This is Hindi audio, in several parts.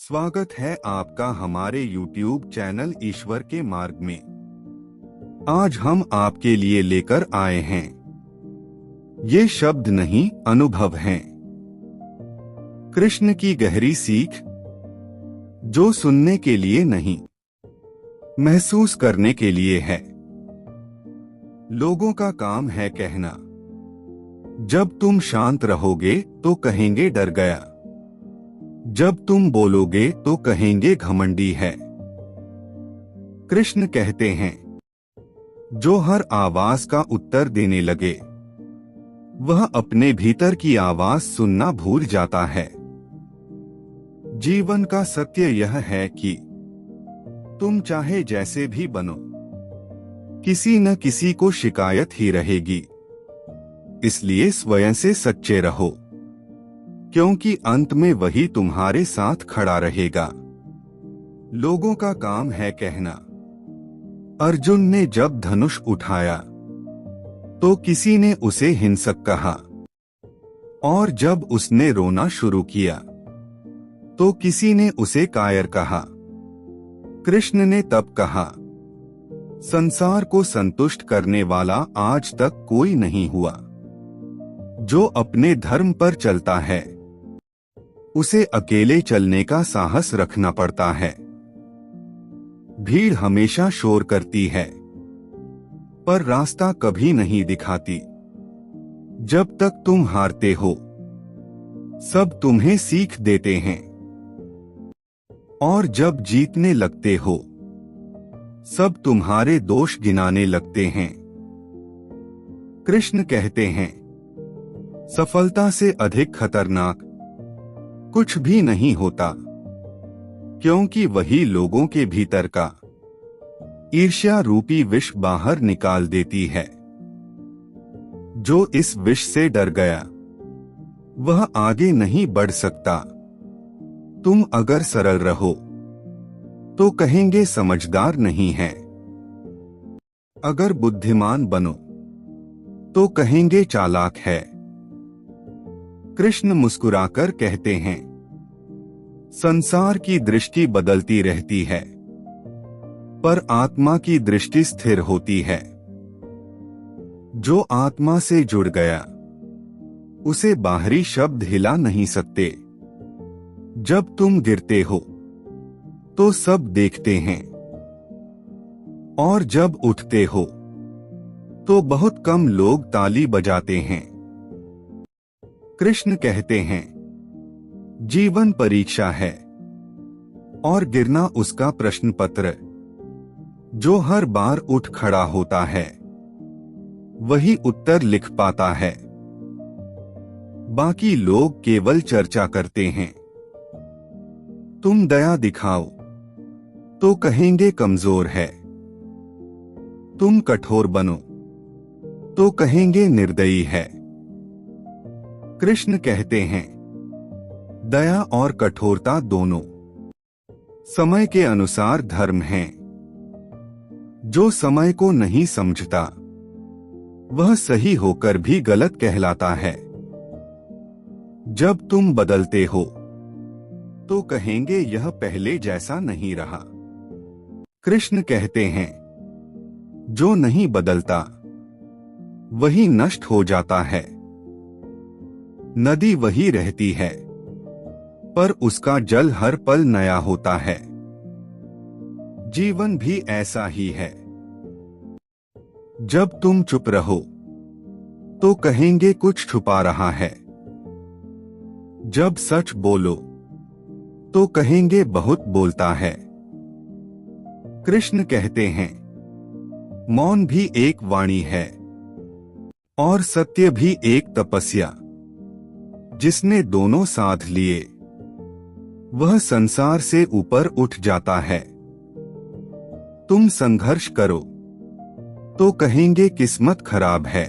स्वागत है आपका हमारे YouTube चैनल ईश्वर के मार्ग में। आज हम आपके लिए लेकर आए हैं, ये शब्द नहीं अनुभव हैं। कृष्ण की गहरी सीख, जो सुनने के लिए नहीं, महसूस करने के लिए है। लोगों का काम है कहना, जब तुम शांत रहोगे तो कहेंगे डर गया, जब तुम बोलोगे तो कहेंगे घमंडी है। कृष्ण कहते हैं, जो हर आवाज का उत्तर देने लगे वह अपने भीतर की आवाज सुनना भूल जाता है। जीवन का सत्य यह है कि तुम चाहे जैसे भी बनो, किसी न किसी को शिकायत ही रहेगी। इसलिए स्वयं से सच्चे रहो, क्योंकि अंत में वही तुम्हारे साथ खड़ा रहेगा। लोगों का काम है कहना, अर्जुन ने जब धनुष उठाया तो किसी ने उसे हिंसक कहा, और जब उसने रोना शुरू किया तो किसी ने उसे कायर कहा। कृष्ण ने तब कहा, संसार को संतुष्ट करने वाला आज तक कोई नहीं हुआ। जो अपने धर्म पर चलता है उसे अकेले चलने का साहस रखना पड़ता है। भीड़ हमेशा शोर करती है पर रास्ता कभी नहीं दिखाती। जब तक तुम हारते हो सब तुम्हें सीख देते हैं, और जब जीतने लगते हो सब तुम्हारे दोष गिनाने लगते हैं। कृष्ण कहते हैं, सफलता से अधिक खतरनाक कुछ भी नहीं होता, क्योंकि वही लोगों के भीतर का ईर्ष्या रूपी विष बाहर निकाल देती है। जो इस विष से डर गया वह आगे नहीं बढ़ सकता। तुम अगर सरल रहो तो कहेंगे समझदार नहीं है, अगर बुद्धिमान बनो तो कहेंगे चालाक है। कृष्ण मुस्कुराकर कहते हैं, संसार की दृष्टि बदलती रहती है पर आत्मा की दृष्टि स्थिर होती है। जो आत्मा से जुड़ गया उसे बाहरी शब्द हिला नहीं सकते। जब तुम गिरते हो तो सब देखते हैं, और जब उठते हो तो बहुत कम लोग ताली बजाते हैं। कृष्ण कहते हैं, जीवन परीक्षा है और गिरना उसका प्रश्न पत्र। जो हर बार उठ खड़ा होता है वही उत्तर लिख पाता है। बाकी लोग केवल चर्चा करते हैं। तुम दया दिखाओ तो कहेंगे कमजोर है, तुम कठोर बनो तो कहेंगे निर्दयी है। कृष्ण कहते हैं, दया और कठोरता दोनों समय के अनुसार धर्म हैं। जो समय को नहीं समझता वह सही होकर भी गलत कहलाता है। जब तुम बदलते हो तो कहेंगे यह पहले जैसा नहीं रहा। कृष्ण कहते हैं, जो नहीं बदलता वही नष्ट हो जाता है। नदी वही रहती है पर उसका जल हर पल नया होता है। जीवन भी ऐसा ही है। जब तुम चुप रहो तो कहेंगे कुछ छुपा रहा है। जब सच बोलो तो कहेंगे बहुत बोलता है। कृष्ण कहते हैं, मौन भी एक वाणी है और सत्य भी एक तपस्या। जिसने दोनों साध लिए वह संसार से ऊपर उठ जाता है। तुम संघर्ष करो तो कहेंगे किस्मत खराब है।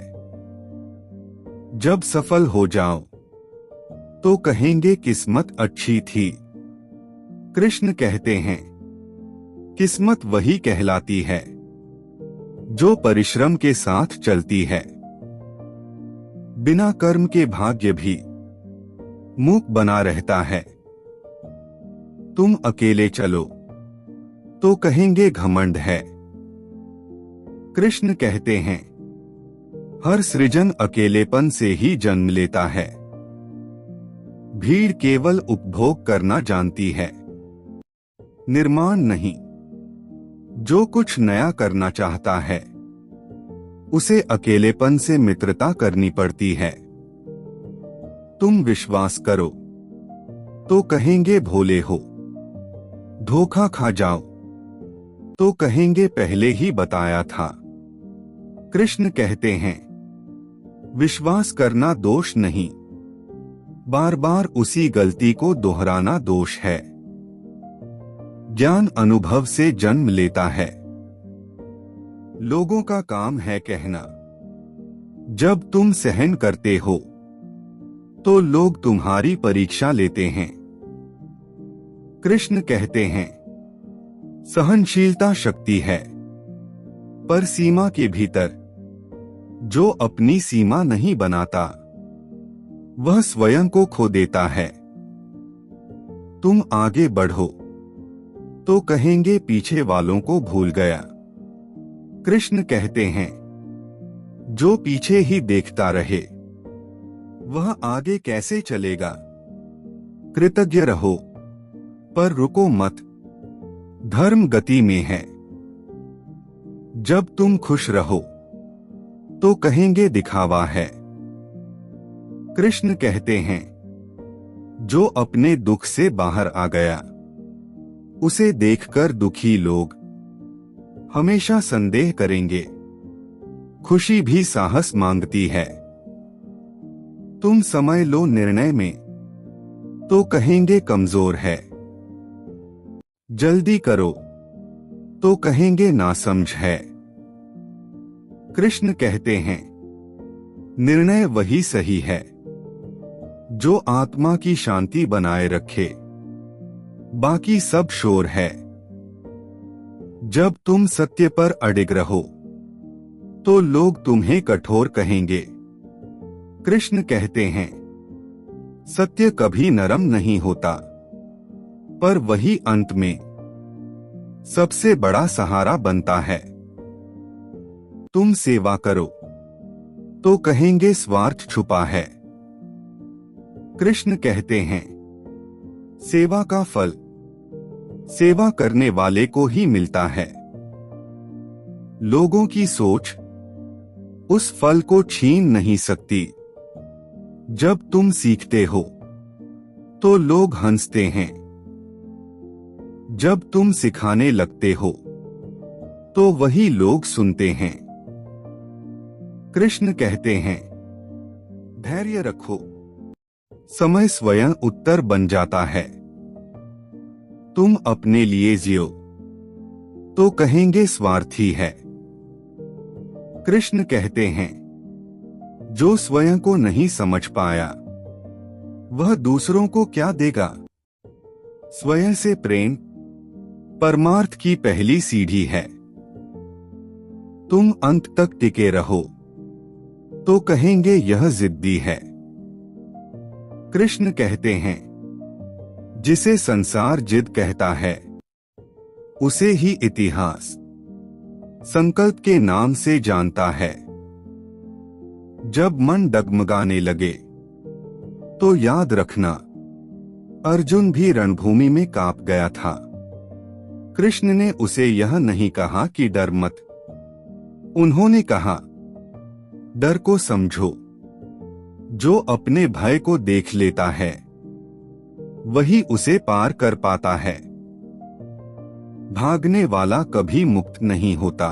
जब सफल हो जाओ तो कहेंगे किस्मत अच्छी थी। कृष्ण कहते हैं, किस्मत वही कहलाती है जो परिश्रम के साथ चलती है। बिना कर्म के भाग्य भी मूक बना रहता है। तुम अकेले चलो तो कहेंगे घमंड है। कृष्ण कहते हैं, हर सृजन अकेलेपन से ही जन्म लेता है। भीड़ केवल उपभोग करना जानती है, निर्माण नहीं। जो कुछ नया करना चाहता है उसे अकेलेपन से मित्रता करनी पड़ती है। तुम विश्वास करो तो कहेंगे भोले हो, धोखा खा जाओ तो कहेंगे पहले ही बताया था। कृष्ण कहते हैं, विश्वास करना दोष नहीं, बार बार उसी गलती को दोहराना दोष है। ज्ञान अनुभव से जन्म लेता है। लोगों का काम है कहना। जब तुम सहन करते हो तो लोग तुम्हारी परीक्षा लेते हैं। कृष्ण कहते हैं, सहनशीलता शक्ति है, पर सीमा के भीतर। जो अपनी सीमा नहीं बनाता वह स्वयं को खो देता है। तुम आगे बढ़ो तो कहेंगे पीछे वालों को भूल गया। कृष्ण कहते हैं, जो पीछे ही देखता रहे वह आगे कैसे चलेगा। कृतज्ञ रहो पर रुको मत, धर्म गति में है। जब तुम खुश रहो तो कहेंगे दिखावा है। कृष्ण कहते हैं, जो अपने दुख से बाहर आ गया उसे देखकर दुखी लोग हमेशा संदेह करेंगे। खुशी भी साहस मांगती है। तुम समय लो निर्णय में तो कहेंगे कमजोर है। जल्दी करो तो कहेंगे नासमझ है। कृष्ण कहते हैं, निर्णय वही सही है जो आत्मा की शांति बनाए रखे, बाकी सब शोर है। जब तुम सत्य पर अडिग रहो तो लोग तुम्हें कठोर कहेंगे। कृष्ण कहते हैं, सत्य कभी नरम नहीं होता, पर वही अंत में सबसे बड़ा सहारा बनता है। तुम सेवा करो तो कहेंगे स्वार्थ छुपा है। कृष्ण कहते हैं, सेवा का फल सेवा करने वाले को ही मिलता है। लोगों की सोच उस फल को छीन नहीं सकती। जब तुम सीखते हो तो लोग हंसते हैं। जब तुम सिखाने लगते हो तो वही लोग सुनते हैं। कृष्ण कहते हैं, धैर्य रखो, समय स्वयं उत्तर बन जाता है। तुम अपने लिए जियो तो कहेंगे स्वार्थी है। कृष्ण कहते हैं, जो स्वयं को नहीं समझ पाया वह दूसरों को क्या देगा। स्वयं से प्रेम परमार्थ की पहली सीढ़ी है। तुम अंत तक टिके रहो तो कहेंगे यह जिद्दी है। कृष्ण कहते हैं, जिसे संसार जिद कहता है उसे ही इतिहास संकल्प के नाम से जानता है। जब मन डगमगाने लगे तो याद रखना, अर्जुन भी रणभूमि में कांप गया था। कृष्ण ने उसे यह नहीं कहा कि डर मत, उन्होंने कहा, डर को समझो। जो अपने भय को देख लेता है वही उसे पार कर पाता है। भागने वाला कभी मुक्त नहीं होता,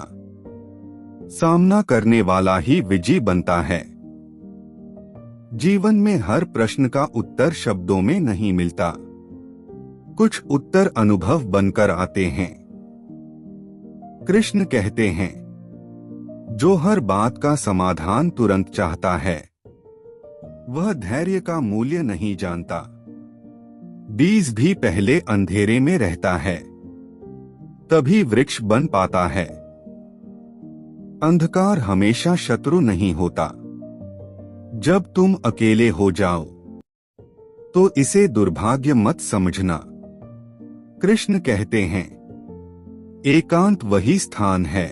सामना करने वाला ही विजयी बनता है। जीवन में हर प्रश्न का उत्तर शब्दों में नहीं मिलता, कुछ उत्तर अनुभव बनकर आते हैं। कृष्ण कहते हैं, जो हर बात का समाधान तुरंत चाहता है वह धैर्य का मूल्य नहीं जानता। बीज भी पहले अंधेरे में रहता है, तभी वृक्ष बन पाता है। अंधकार हमेशा शत्रु नहीं होता। जब तुम अकेले हो जाओ तो इसे दुर्भाग्य मत समझना। कृष्ण कहते हैं, एकांत वही स्थान है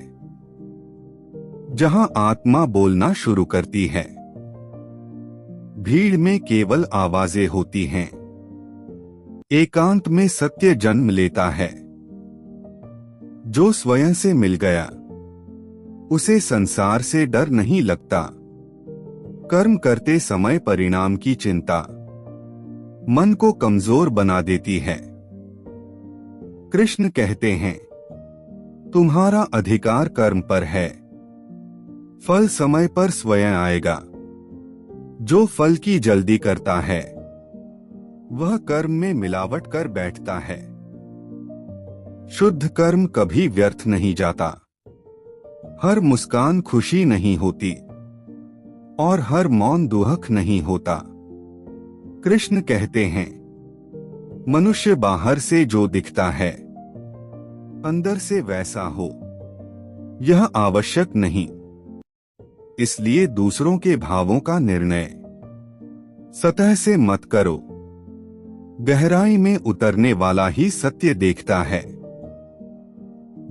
जहां आत्मा बोलना शुरू करती है। भीड़ में केवल आवाजें होती हैं। एकांत में सत्य जन्म लेता है। जो स्वयं से मिल गया उसे संसार से डर नहीं लगता। कर्म करते समय परिणाम की चिंता मन को कमजोर बना देती है। कृष्ण कहते हैं, तुम्हारा अधिकार कर्म पर है। फल समय पर स्वयं आएगा। जो फल की जल्दी करता है वह कर्म में मिलावट कर बैठता है। शुद्ध कर्म कभी व्यर्थ नहीं जाता। हर मुस्कान खुशी नहीं होती और हर मौन दुहक नहीं होता। कृष्ण कहते हैं, मनुष्य बाहर से जो दिखता है अंदर से वैसा हो यह आवश्यक नहीं। इसलिए दूसरों के भावों का निर्णय सतह से मत करो। गहराई में उतरने वाला ही सत्य देखता है।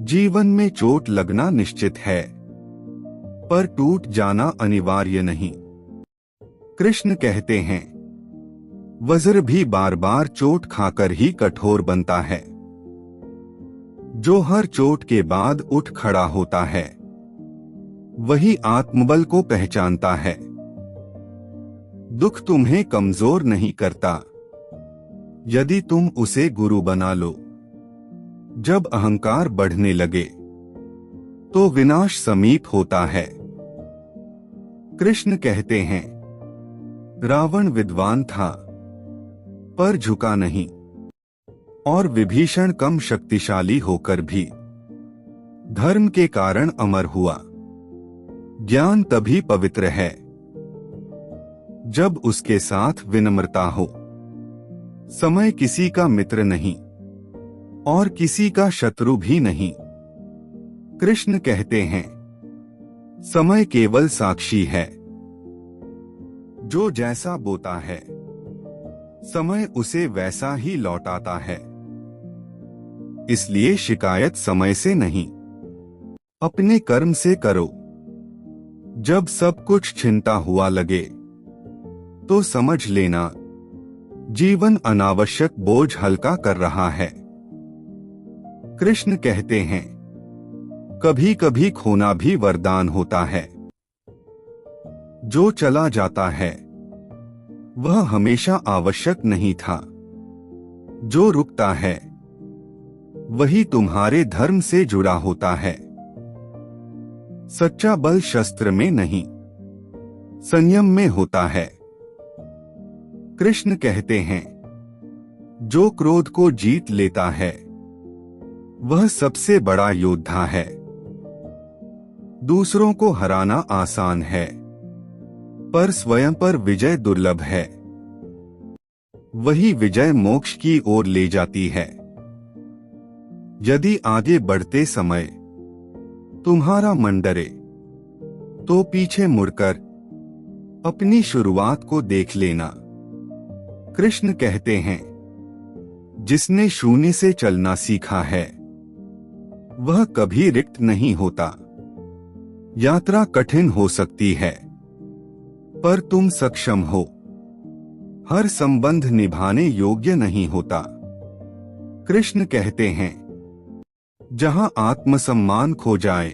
जीवन में चोट लगना निश्चित है पर टूट जाना अनिवार्य नहीं। कृष्ण कहते हैं, वज्र भी बार बार चोट खाकर ही कठोर बनता है। जो हर चोट के बाद उठ खड़ा होता है वही आत्मबल को पहचानता है। दुख तुम्हें कमजोर नहीं करता यदि तुम उसे गुरु बना लो। जब अहंकार बढ़ने लगे तो विनाश समीप होता है। कृष्ण कहते हैं, रावण विद्वान था पर झुका नहीं और विभीषण कम शक्तिशाली होकर भी धर्म के कारण अमर हुआ। ज्ञान तभी पवित्र है जब उसके साथ विनम्रता हो। समय किसी का मित्र नहीं और किसी का शत्रु भी नहीं। कृष्ण कहते हैं, समय केवल साक्षी है। जो जैसा बोता है समय उसे वैसा ही लौटाता है। इसलिए शिकायत समय से नहीं अपने कर्म से करो। जब सब कुछ छिनता हुआ लगे तो समझ लेना जीवन अनावश्यक बोझ हल्का कर रहा है। कृष्ण कहते हैं, कभी कभी खोना भी वरदान होता है। जो चला जाता है वह हमेशा आवश्यक नहीं था। जो रुकता है वही तुम्हारे धर्म से जुड़ा होता है। सच्चा बल शस्त्र में नहीं संयम में होता है। कृष्ण कहते हैं, जो क्रोध को जीत लेता है वह सबसे बड़ा योद्धा है। दूसरों को हराना आसान है पर स्वयं पर विजय दुर्लभ है। वही विजय मोक्ष की ओर ले जाती है। यदि आगे बढ़ते समय तुम्हारा मन डरे तो पीछे मुड़कर अपनी शुरुआत को देख लेना। कृष्ण कहते हैं, जिसने शून्य से चलना सीखा है वह कभी रिक्त नहीं होता। यात्रा कठिन हो सकती है पर तुम सक्षम हो। हर संबंध निभाने योग्य नहीं होता। कृष्ण कहते हैं, जहां आत्मसम्मान खो जाए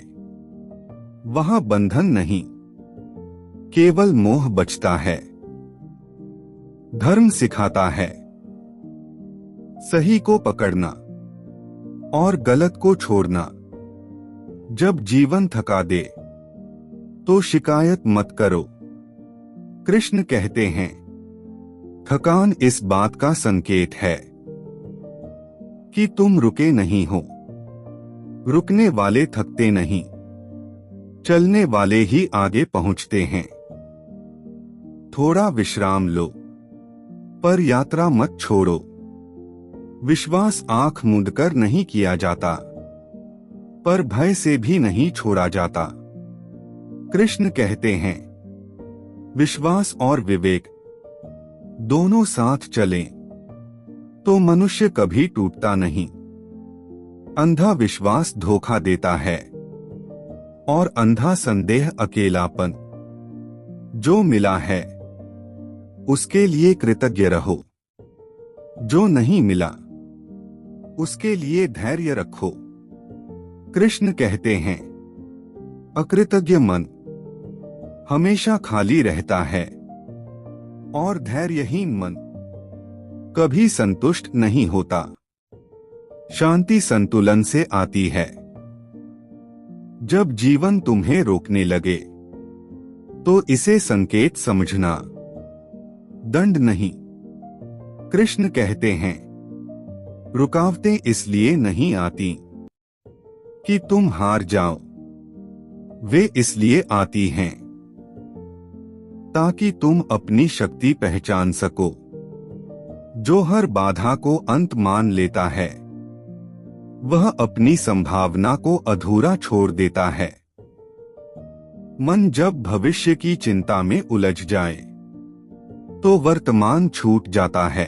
वहां बंधन नहीं केवल मोह बचता है। धर्म सिखाता है सही को पकड़ना और गलत को छोड़ना। जब जीवन थका दे तो शिकायत मत करो। कृष्ण कहते हैं, थकान इस बात का संकेत है कि तुम रुके नहीं हो। रुकने वाले थकते नहीं, चलने वाले ही आगे पहुंचते हैं। थोड़ा विश्राम लो पर यात्रा मत छोड़ो। विश्वास आंख मूंदकर नहीं किया जाता पर भय से भी नहीं छोड़ा जाता। कृष्ण कहते हैं, विश्वास और विवेक दोनों साथ चलें तो मनुष्य कभी टूटता नहीं। अंधा विश्वास धोखा देता है और अंधा संदेह अकेलापन। जो मिला है उसके लिए कृतज्ञ रहो, जो नहीं मिला उसके लिए धैर्य रखो। कृष्ण कहते हैं, अकृतज्ञ मन हमेशा खाली रहता है और धैर्यहीन मन कभी संतुष्ट नहीं होता। शांति संतुलन से आती है। जब जीवन तुम्हें रोकने लगे तो इसे संकेत समझना, दंड नहीं। कृष्ण कहते हैं, रुकावटें इसलिए नहीं आती कि तुम हार जाओ, वे इसलिए आती हैं ताकि तुम अपनी शक्ति पहचान सको। जो हर बाधा को अंत मान लेता है वह अपनी संभावना को अधूरा छोड़ देता है। मन जब भविष्य की चिंता में उलझ जाए तो वर्तमान छूट जाता है।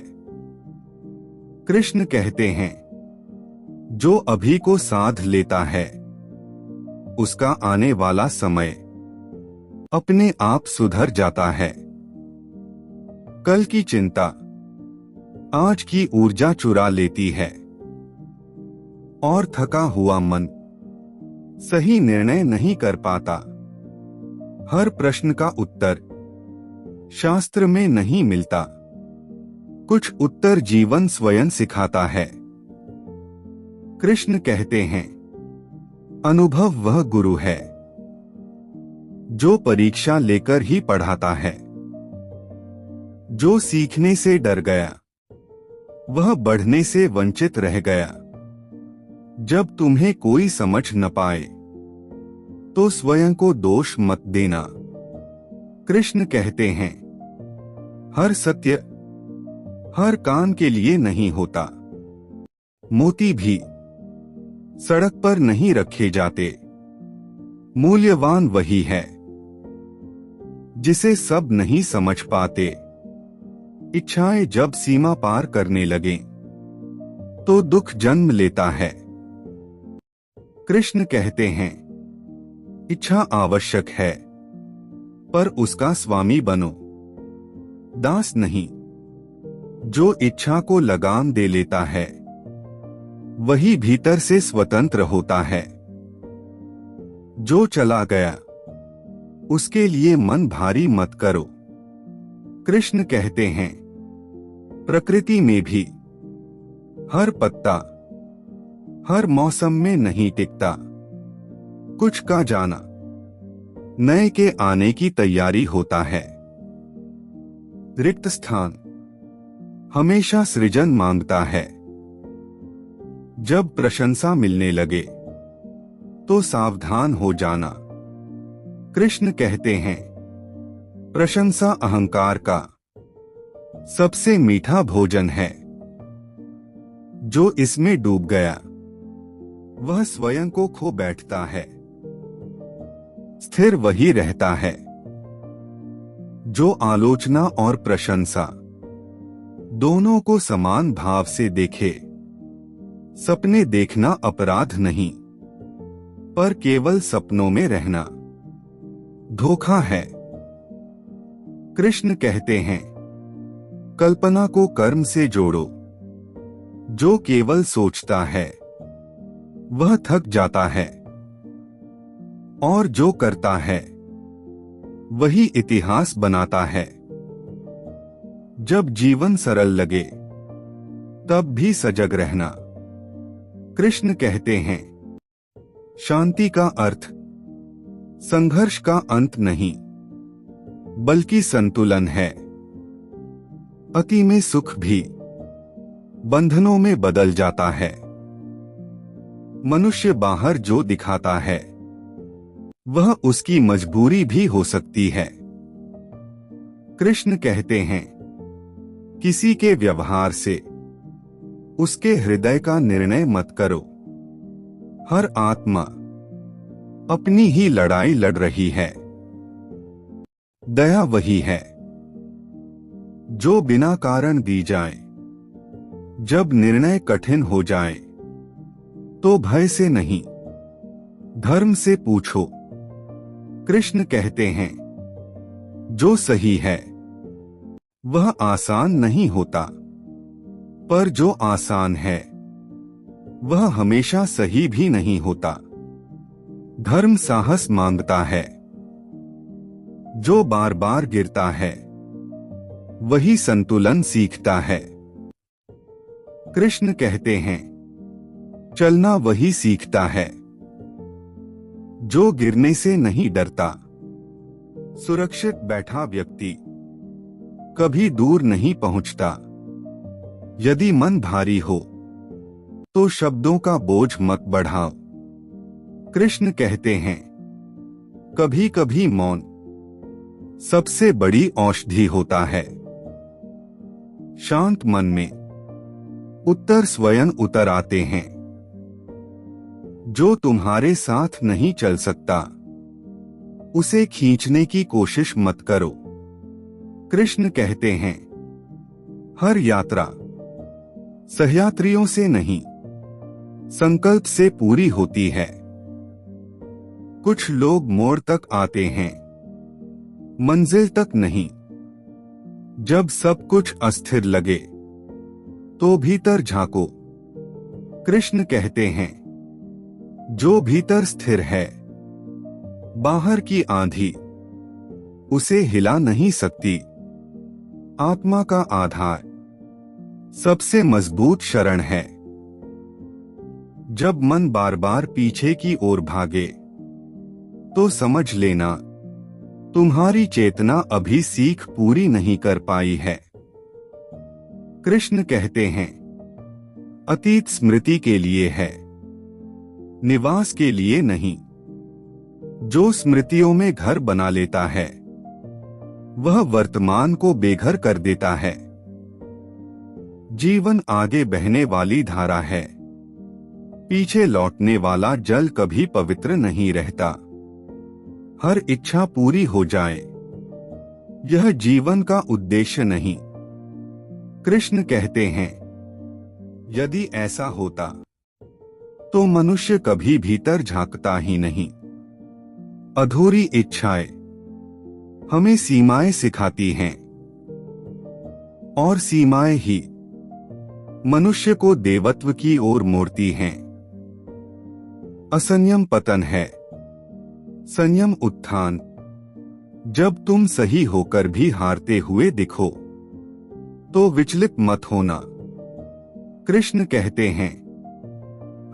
कृष्ण कहते हैं, जो अभी को साध लेता है उसका आने वाला समय अपने आप सुधर जाता है। कल की चिंता आज की ऊर्जा चुरा लेती है और थका हुआ मन सही निर्णय नहीं कर पाता। हर प्रश्न का उत्तर शास्त्र में नहीं मिलता, कुछ उत्तर जीवन स्वयं सिखाता है। कृष्ण कहते हैं, अनुभव वह गुरु है जो परीक्षा लेकर ही पढ़ाता है। जो सीखने से डर गया वह बढ़ने से वंचित रह गया। जब तुम्हें कोई समझ न पाए तो स्वयं को दोष मत देना। कृष्ण कहते हैं, हर सत्य हर काम के लिए नहीं होता। मोती भी सड़क पर नहीं रखे जाते। मूल्यवान वही है जिसे सब नहीं समझ पाते। इच्छाएं जब सीमा पार करने लगें तो दुख जन्म लेता है। कृष्ण कहते हैं, इच्छा आवश्यक है पर उसका स्वामी बनो, दास नहीं। जो इच्छा को लगाम दे लेता है वही भीतर से स्वतंत्र होता है। जो चला गया उसके लिए मन भारी मत करो। कृष्ण कहते हैं, प्रकृति में भी हर पत्ता हर मौसम में नहीं टिकता। कुछ का जाना नए के आने की तैयारी होता है। रिक्त स्थान हमेशा सृजन मांगता है। जब प्रशंसा मिलने लगे तो सावधान हो जाना। कृष्ण कहते हैं, प्रशंसा अहंकार का सबसे मीठा भोजन है। जो इसमें डूब गया वह स्वयं को खो बैठता है। स्थिर वही रहता है जो आलोचना और प्रशंसा दोनों को समान भाव से देखे। सपने देखना अपराध नहीं, पर केवल सपनों में रहना धोखा है। कृष्ण कहते हैं, कल्पना को कर्म से जोड़ो। जो केवल सोचता है वह थक जाता है और जो करता है वही इतिहास बनाता है। जब जीवन सरल लगे तब भी सजग रहना। कृष्ण कहते हैं, शांति का अर्थ संघर्ष का अंत नहीं बल्कि संतुलन है। अति में सुख भी बंधनों में बदल जाता है। मनुष्य बाहर जो दिखाता है वह उसकी मजबूरी भी हो सकती है। कृष्ण कहते हैं, किसी के व्यवहार से उसके हृदय का निर्णय मत करो। हर आत्मा अपनी ही लड़ाई लड़ रही है। दया वही है जो बिना कारण दी जाए। जब निर्णय कठिन हो जाए तो भय से नहीं, धर्म से पूछो। कृष्ण कहते हैं, जो सही है वह आसान नहीं होता, पर जो आसान है वह हमेशा सही भी नहीं होता। धर्म साहस मांगता है, जो बार बार गिरता है वही संतुलन सीखता है। कृष्ण कहते हैं, चलना वही सीखता है जो गिरने से नहीं डरता। सुरक्षित बैठा व्यक्ति कभी दूर नहीं पहुंचता। यदि मन भारी हो तो शब्दों का बोझ मत बढ़ाओ। कृष्ण कहते हैं, कभी कभी मौन सबसे बड़ी औषधि होता है। शांत मन में उत्तर स्वयं उतर आते हैं। जो तुम्हारे साथ नहीं चल सकता उसे खींचने की कोशिश मत करो। कृष्ण कहते हैं, हर यात्रा सहयात्रियों से नहीं, संकल्प से पूरी होती है। कुछ लोग मोड़ तक आते हैं, मंजिल तक नहीं। जब सब कुछ अस्थिर लगे तो भीतर झांको। कृष्ण कहते हैं, जो भीतर स्थिर है बाहर की आंधी उसे हिला नहीं सकती। आत्मा का आधार सबसे मजबूत शरण है। जब मन बार बार पीछे की ओर भागे तो समझ लेना, तुम्हारी चेतना अभी सीख पूरी नहीं कर पाई है। कृष्ण कहते हैं, अतीत स्मृति के लिए है, निवास के लिए नहीं। जो स्मृतियों में घर बना लेता है वह वर्तमान को बेघर कर देता है। जीवन आगे बहने वाली धारा है, पीछे लौटने वाला जल कभी पवित्र नहीं रहता। हर इच्छा पूरी हो जाए यह जीवन का उद्देश्य नहीं। कृष्ण कहते हैं, यदि ऐसा होता तो मनुष्य कभी भीतर झांकता ही नहीं। अधूरी इच्छाएं हमें सीमाएं सिखाती हैं और सीमाएं ही मनुष्य को देवत्व की ओर मोड़ती हैं। असंयम पतन है, संयम उत्थान। जब तुम सही होकर भी हारते हुए दिखो तो विचलित मत होना। कृष्ण कहते हैं,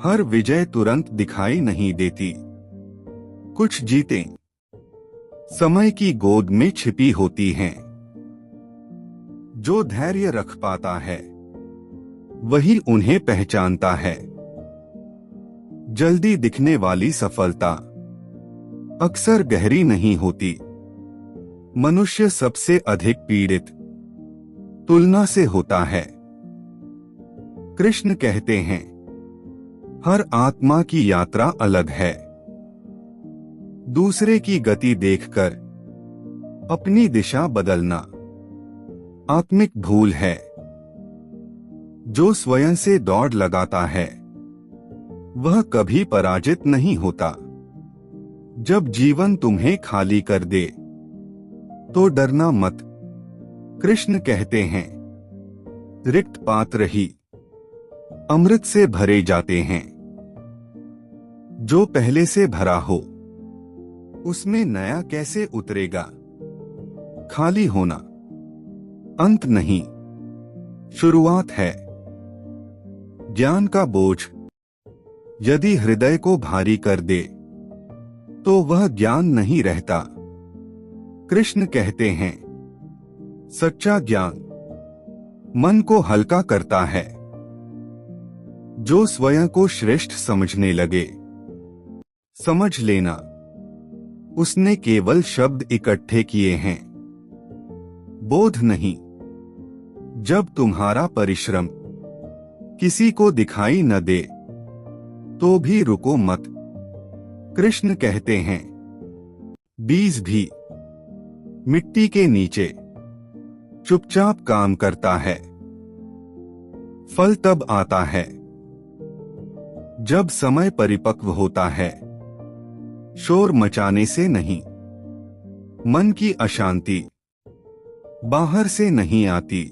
हर विजय तुरंत दिखाई नहीं देती। कुछ जीतें समय की गोद में छिपी होती हैं। जो धैर्य रख पाता है वही उन्हें पहचानता है। जल्दी दिखने वाली सफलता अक्सर गहरी नहीं होती। मनुष्य सबसे अधिक पीड़ित तुलना से होता है। कृष्ण कहते हैं, हर आत्मा की यात्रा अलग है। दूसरे की गति देखकर अपनी दिशा बदलना आत्मिक भूल है। जो स्वयं से दौड़ लगाता है वह कभी पराजित नहीं होता। जब जीवन तुम्हें खाली कर दे तो डरना मत। कृष्ण कहते हैं, रिक्त पात्र ही अमृत से भरे जाते हैं। जो पहले से भरा हो उसमें नया कैसे उतरेगा। खाली होना अंत नहीं, शुरुआत है। ज्ञान का बोझ यदि हृदय को भारी कर दे तो वह ज्ञान नहीं रहता। कृष्ण कहते हैं, सच्चा ज्ञान मन को हल्का करता है। जो स्वयं को श्रेष्ठ समझने लगे समझ लेना उसने केवल शब्द इकट्ठे किए हैं, बोध नहीं। जब तुम्हारा परिश्रम किसी को दिखाई न दे तो भी रुको मत। कृष्ण कहते हैं, बीज भी मिट्टी के नीचे चुपचाप काम करता है, फल तब आता है जब समय परिपक्व होता है, शोर मचाने से नहीं, मन की अशांति बाहर से नहीं आती।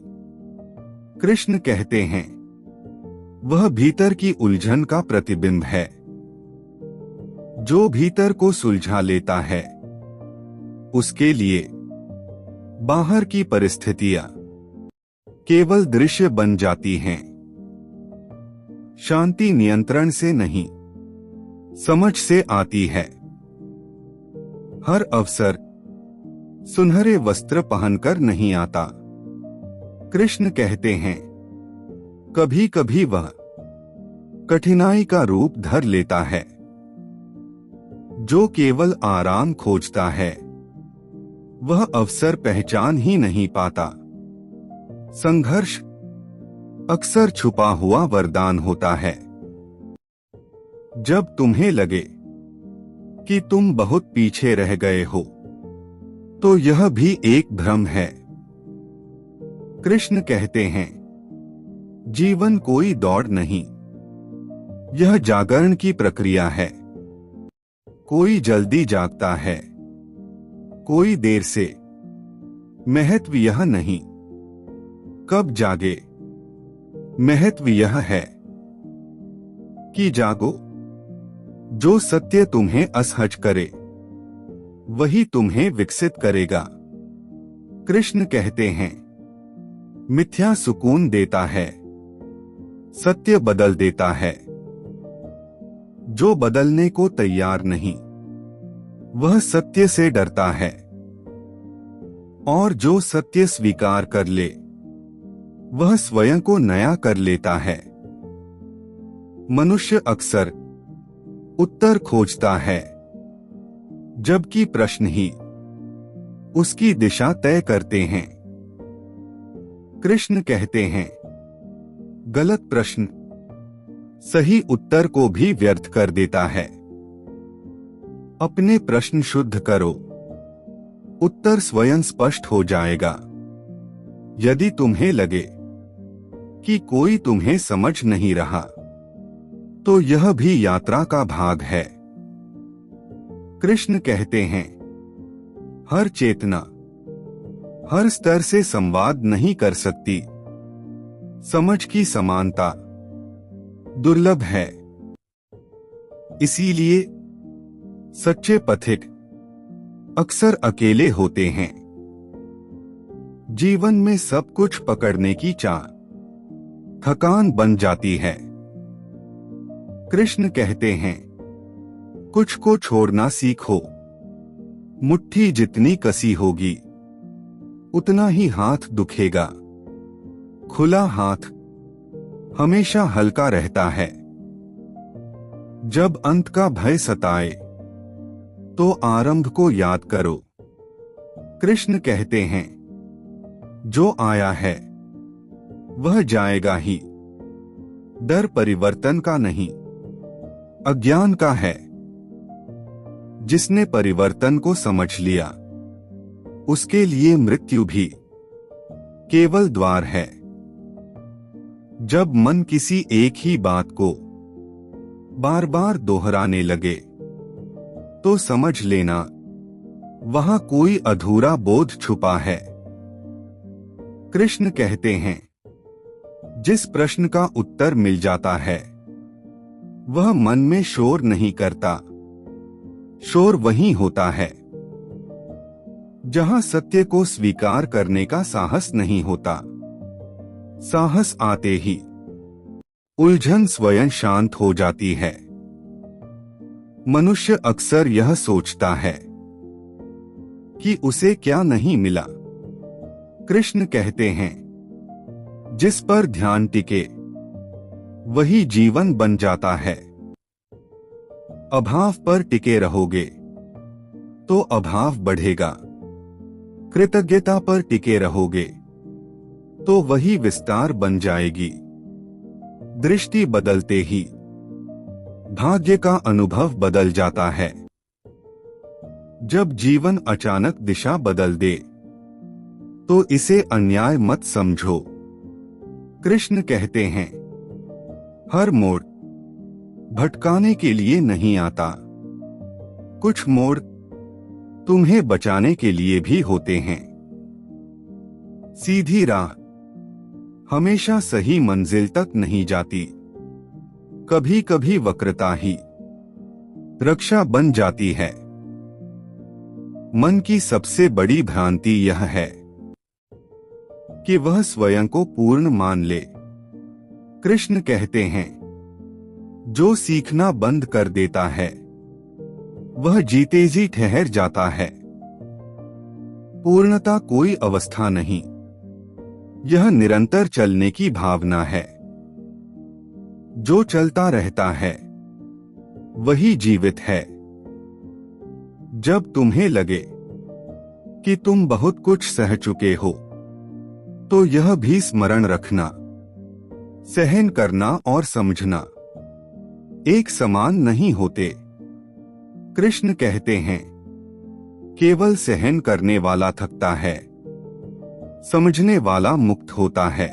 कृष्ण कहते हैं, वह भीतर की उलझन का प्रतिबिंब है। जो भीतर को सुलझा लेता है, उसके लिए बाहर की परिस्थितियां केवल दृश्य बन जाती हैं। शांति नियंत्रण से नहीं, समझ से आती है। हर अवसर सुनहरे वस्त्र पहनकर नहीं आता। कृष्ण कहते हैं, कभी कभी वह कठिनाई का रूप धर लेता है। जो केवल आराम खोजता है, वह अवसर पहचान ही नहीं पाता। संघर्ष अक्सर छुपा हुआ वरदान होता है। जब तुम्हें लगे कि तुम बहुत पीछे रह गए हो, तो यह भी एक भ्रम है। कृष्ण कहते हैं, जीवन कोई दौड़ नहीं, यह जागरण की प्रक्रिया है। कोई जल्दी जागता है, कोई देर से। महत्व यह नहीं कब जागे, महत्व यह है कि जागो। जो सत्य तुम्हें असहज करे, वही तुम्हें विकसित करेगा। कृष्ण कहते हैं, मिथ्या सुकून देता है, सत्य बदल देता है। जो बदलने को तैयार नहीं, वह सत्य से डरता है। और जो सत्य स्वीकार कर ले, वह स्वयं को नया कर लेता है। मनुष्य अक्सर उत्तर खोजता है, जबकि प्रश्न ही उसकी दिशा तय करते हैं। कृष्ण कहते हैं, गलत प्रश्न सही उत्तर को भी व्यर्थ कर देता है। अपने प्रश्न शुद्ध करो, उत्तर स्वयं स्पष्ट हो जाएगा। यदि तुम्हें लगे कि कोई तुम्हें समझ नहीं रहा, तो यह भी यात्रा का भाग है। कृष्ण कहते हैं, हर चेतना हर स्तर से संवाद नहीं कर सकती। समझ की समानता दुर्लभ है। इसीलिए सच्चे पथिक अक्सर अकेले होते हैं। जीवन में सब कुछ पकड़ने की चाह थकान बन जाती है। कृष्ण कहते हैं, कुछ को छोड़ना सीखो। मुट्ठी जितनी कसी होगी, उतना ही हाथ दुखेगा। खुला हाथ हमेशा हल्का रहता है। जब अंत का भय सताए, तो आरंभ को याद करो। कृष्ण कहते हैं, जो आया है वह जाएगा ही। डर परिवर्तन का नहीं, अज्ञान का है। जिसने परिवर्तन को समझ लिया, उसके लिए मृत्यु भी केवल द्वार है। जब मन किसी एक ही बात को बार बार दोहराने लगे, तो समझ लेना वहां कोई अधूरा बोध छुपा है। कृष्ण कहते हैं, जिस प्रश्न का उत्तर मिल जाता है, वह मन में शोर नहीं करता। शोर वहीं होता है जहां सत्य को स्वीकार करने का साहस नहीं होता। साहस आते ही उलझन स्वयं शांत हो जाती है। मनुष्य अक्सर यह सोचता है कि उसे क्या नहीं मिला। कृष्ण कहते हैं, जिस पर ध्यान टिके वही जीवन बन जाता है। अभाव पर टिके रहोगे तो अभाव बढ़ेगा। कृतज्ञता पर टिके रहोगे तो वही विस्तार बन जाएगी। दृष्टि बदलते ही भाग्य का अनुभव बदल जाता है। जब जीवन अचानक दिशा बदल दे, तो इसे अन्याय मत समझो। कृष्ण कहते हैं, हर मोड़ भटकाने के लिए नहीं आता। कुछ मोड़ तुम्हें बचाने के लिए भी होते हैं। सीधी राह हमेशा सही मंजिल तक नहीं जाती। कभी कभी वक्रता ही रक्षा बन जाती है। मन की सबसे बड़ी भ्रांति यह है कि वह स्वयं को पूर्ण मान ले। कृष्ण कहते हैं, जो सीखना बंद कर देता है वह जीते जी ठहर जाता है। पूर्णता कोई अवस्था नहीं, यह निरंतर चलने की भावना है। जो चलता रहता है वही जीवित है। जब तुम्हें लगे कि तुम बहुत कुछ सह चुके हो, तो यह भी स्मरण रखना, सहन करना और समझना एक समान नहीं होते। कृष्ण कहते हैं, केवल सहन करने वाला थकता है, समझने वाला मुक्त होता है।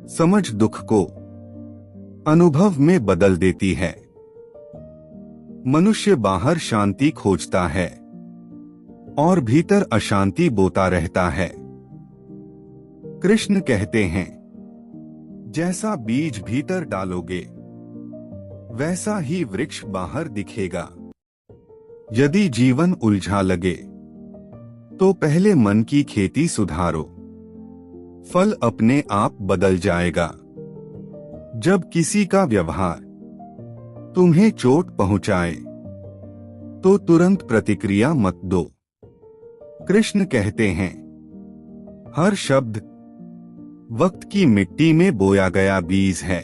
समझ दुख को अनुभव में बदल देती है। मनुष्य बाहर शांति खोजता है और भीतर अशांति बोता रहता है। कृष्ण कहते हैं, जैसा बीज भीतर डालोगे वैसा ही वृक्ष बाहर दिखेगा। यदि जीवन उलझा लगे तो पहले मन की खेती सुधारो, फल अपने आप बदल जाएगा। जब किसी का व्यवहार तुम्हें चोट पहुंचाए तो तुरंत प्रतिक्रिया मत दो। कृष्ण कहते हैं, हर शब्द वक्त की मिट्टी में बोया गया बीज है।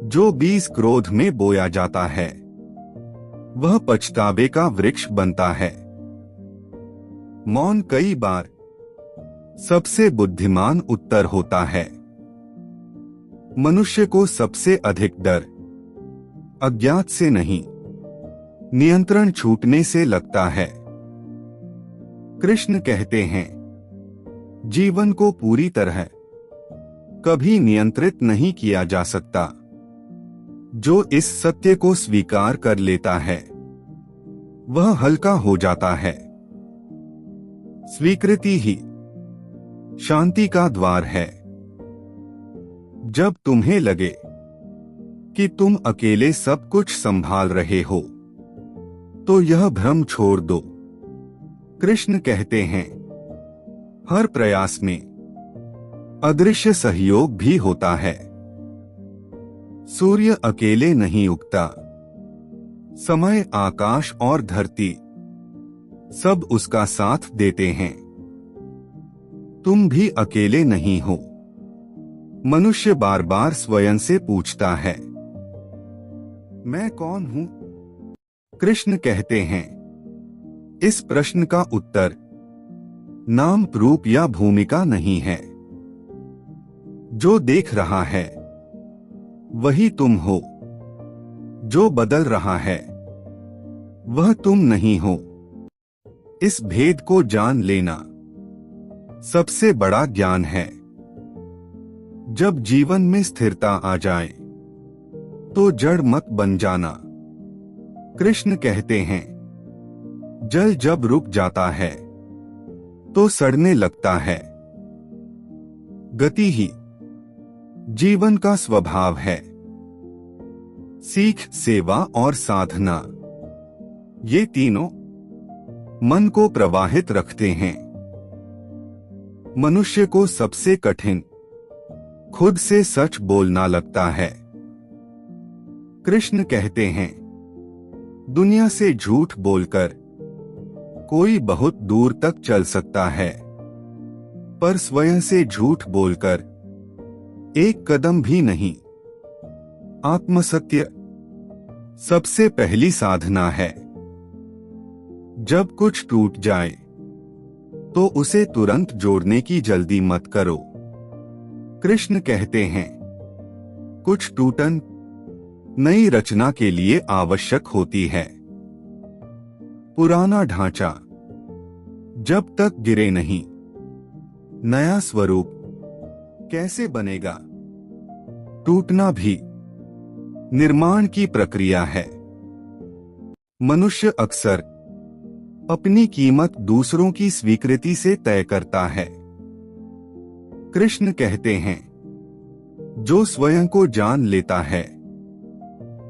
जो बीज क्रोध में बोया जाता है वह पछतावे का वृक्ष बनता है। मौन कई बार सबसे बुद्धिमान उत्तर होता है। मनुष्य को सबसे अधिक डर अज्ञात से नहीं, नियंत्रण छूटने से लगता है। कृष्ण कहते हैं, जीवन को पूरी तरह कभी नियंत्रित नहीं किया जा सकता। जो इस सत्य को स्वीकार कर लेता है वह हल्का हो जाता है। स्वीकृति ही शांति का द्वार है। जब तुम्हें लगे कि तुम अकेले सब कुछ संभाल रहे हो, तो यह भ्रम छोड़ दो। कृष्ण कहते हैं, हर प्रयास में अदृश्य सहयोग भी होता है। सूर्य अकेले नहीं उगता, समय, आकाश और धरती सब उसका साथ देते हैं। तुम भी अकेले नहीं हो। मनुष्य बार बार स्वयं से पूछता है, मैं कौन हूं? कृष्ण कहते हैं, इस प्रश्न का उत्तर नाम, रूप या भूमिका नहीं है। जो देख रहा है वही तुम हो। जो बदल रहा है वह तुम नहीं हो। इस भेद को जान लेना सबसे बड़ा ज्ञान है। जब जीवन में स्थिरता आ जाए तो जड़ मत बन जाना। कृष्ण कहते हैं, जल जब रुक जाता है तो सड़ने लगता है। गति ही जीवन का स्वभाव है। सीख, सेवा और साधना, ये तीनों मन को प्रवाहित रखते हैं। मनुष्य को सबसे कठिन खुद से सच बोलना लगता है। कृष्ण कहते हैं, दुनिया से झूठ बोलकर कोई बहुत दूर तक चल सकता है, पर स्वयं से झूठ बोलकर एक कदम भी नहीं। आत्मसत्य सबसे पहली साधना है। जब कुछ टूट जाए तो उसे तुरंत जोड़ने की जल्दी मत करो। कृष्ण कहते हैं, कुछ टूटन नई रचना के लिए आवश्यक होती है। पुराना ढांचा जब तक गिरे नहीं, नया स्वरूप कैसे बनेगा? टूटना भी निर्माण की प्रक्रिया है। मनुष्य अक्सर अपनी कीमत दूसरों की स्वीकृति से तय करता है। कृष्ण कहते हैं, जो स्वयं को जान लेता है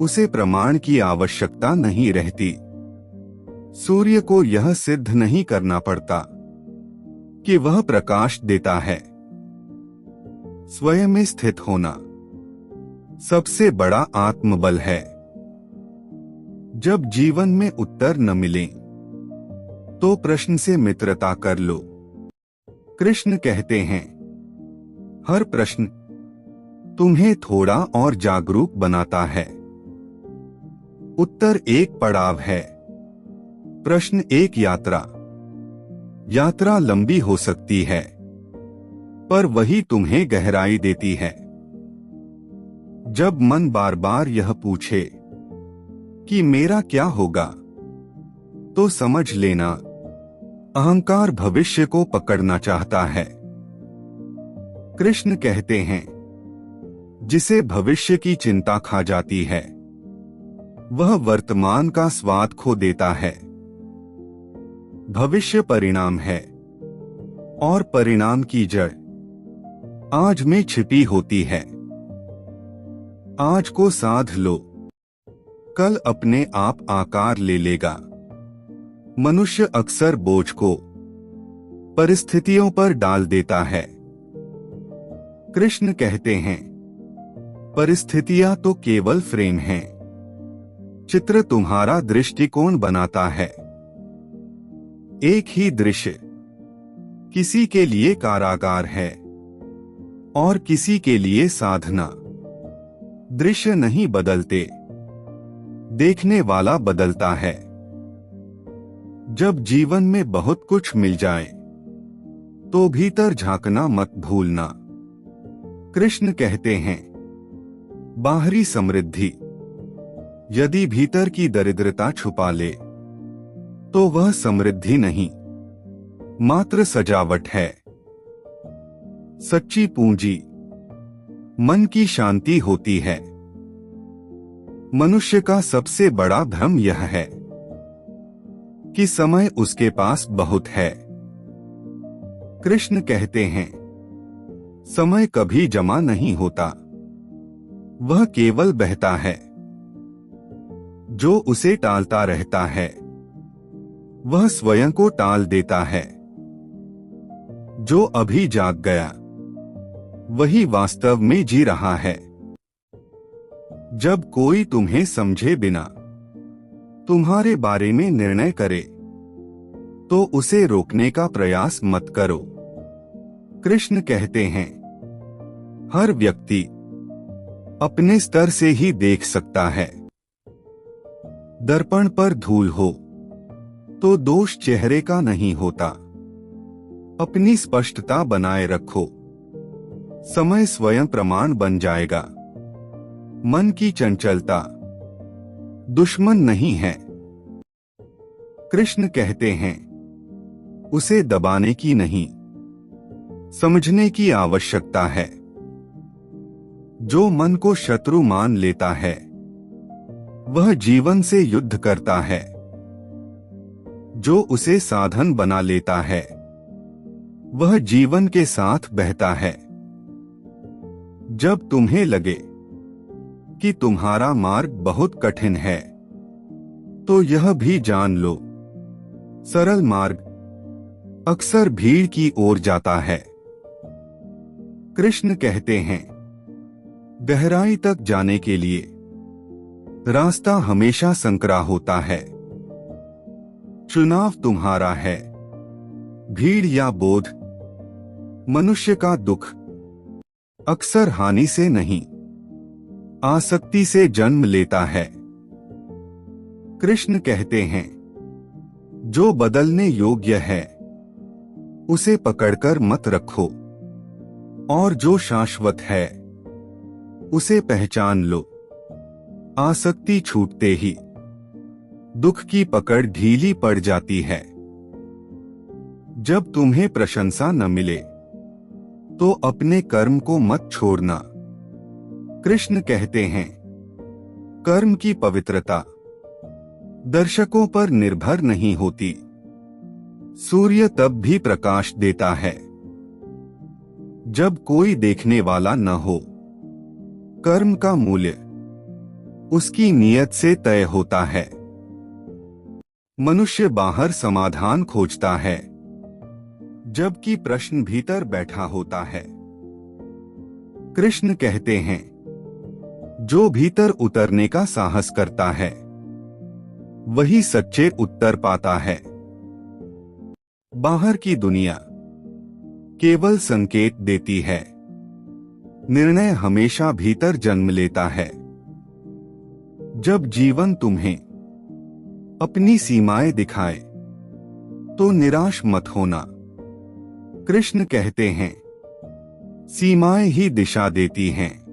उसे प्रमाण की आवश्यकता नहीं रहती। सूर्य को यह सिद्ध नहीं करना पड़ता कि वह प्रकाश देता है। स्वयं में स्थित होना सबसे बड़ा आत्मबल है। जब जीवन में उत्तर न मिले तो प्रश्न से मित्रता कर लो। कृष्ण कहते हैं, हर प्रश्न तुम्हें थोड़ा और जागरूक बनाता है। उत्तर एक पड़ाव है, प्रश्न एक यात्रा। यात्रा लंबी हो सकती है, पर वही तुम्हें गहराई देती है। जब मन बार बार यह पूछे कि मेरा क्या होगा, तो समझ लेना अहंकार भविष्य को पकड़ना चाहता है। कृष्ण कहते हैं, जिसे भविष्य की चिंता खा जाती है वह वर्तमान का स्वाद खो देता है। भविष्य परिणाम है और परिणाम की जड़ आज में छिपी होती है। आज को साध लो, कल अपने आप आकार ले लेगा। मनुष्य अक्सर बोझ को परिस्थितियों पर डाल देता है। कृष्ण कहते हैं, परिस्थितियां तो केवल फ्रेम हैं, चित्र तुम्हारा दृष्टिकोण बनाता है। एक ही दृश्य किसी के लिए कारागार है और किसी के लिए साधना। दृश्य नहीं बदलते, देखने वाला बदलता है। जब जीवन में बहुत कुछ मिल जाए तो भीतर झांकना मत भूलना। कृष्ण कहते हैं, बाहरी समृद्धि यदि भीतर की दरिद्रता छुपा ले तो वह समृद्धि नहीं, मात्र सजावट है। सच्ची पूंजी मन की शांति होती है। मनुष्य का सबसे बड़ा भ्रम यह है कि समय उसके पास बहुत है। कृष्ण कहते हैं, समय कभी जमा नहीं होता, वह केवल बहता है। जो उसे टालता रहता है वह स्वयं को टाल देता है। जो अभी जाग गया वही वास्तव में जी रहा है। जब कोई तुम्हें समझे बिना तुम्हारे बारे में निर्णय करे तो उसे रोकने का प्रयास मत करो। कृष्ण कहते हैं, हर व्यक्ति अपने स्तर से ही देख सकता है। दर्पण पर धूल हो तो दोष चेहरे का नहीं होता। अपनी स्पष्टता बनाए रखो, समय स्वयं प्रमाण बन जाएगा। मन की चंचलता दुश्मन नहीं है। कृष्ण कहते हैं, उसे दबाने की नहीं, समझने की आवश्यकता है। जो मन को शत्रु मान लेता है वह जीवन से युद्ध करता है। जो उसे साधन बना लेता है वह जीवन के साथ बहता है। जब तुम्हें लगे कि तुम्हारा मार्ग बहुत कठिन है तो यह भी जान लो, सरल मार्ग अक्सर भीड़ की ओर जाता है। कृष्ण कहते हैं, गहराई तक जाने के लिए रास्ता हमेशा संकरा होता है। चुनाव तुम्हारा है, भीड़ या बोध। मनुष्य का दुख अक्सर हानि से नहीं, आसक्ति से जन्म लेता है। कृष्ण कहते हैं, जो बदलने योग्य है उसे पकड़कर मत रखो, और जो शाश्वत है उसे पहचान लो। आसक्ति छूटते ही दुख की पकड़ ढीली पड़ जाती है। जब तुम्हें प्रशंसा न मिले तो अपने कर्म को मत छोड़ना। कृष्ण कहते हैं, कर्म की पवित्रता दर्शकों पर निर्भर नहीं होती। सूर्य तब भी प्रकाश देता है जब कोई देखने वाला न हो। कर्म का मूल्य उसकी नीयत से तय होता है। मनुष्य बाहर समाधान खोजता है, जबकि प्रश्न भीतर बैठा होता है। कृष्ण कहते हैं, जो भीतर उतरने का साहस करता है वही सच्चे उत्तर पाता है। बाहर की दुनिया केवल संकेत देती है, निर्णय हमेशा भीतर जन्म लेता है। जब जीवन तुम्हें अपनी सीमाएं दिखाए तो निराश मत होना। कृष्ण कहते हैं, सीमाएं ही दिशा देती हैं।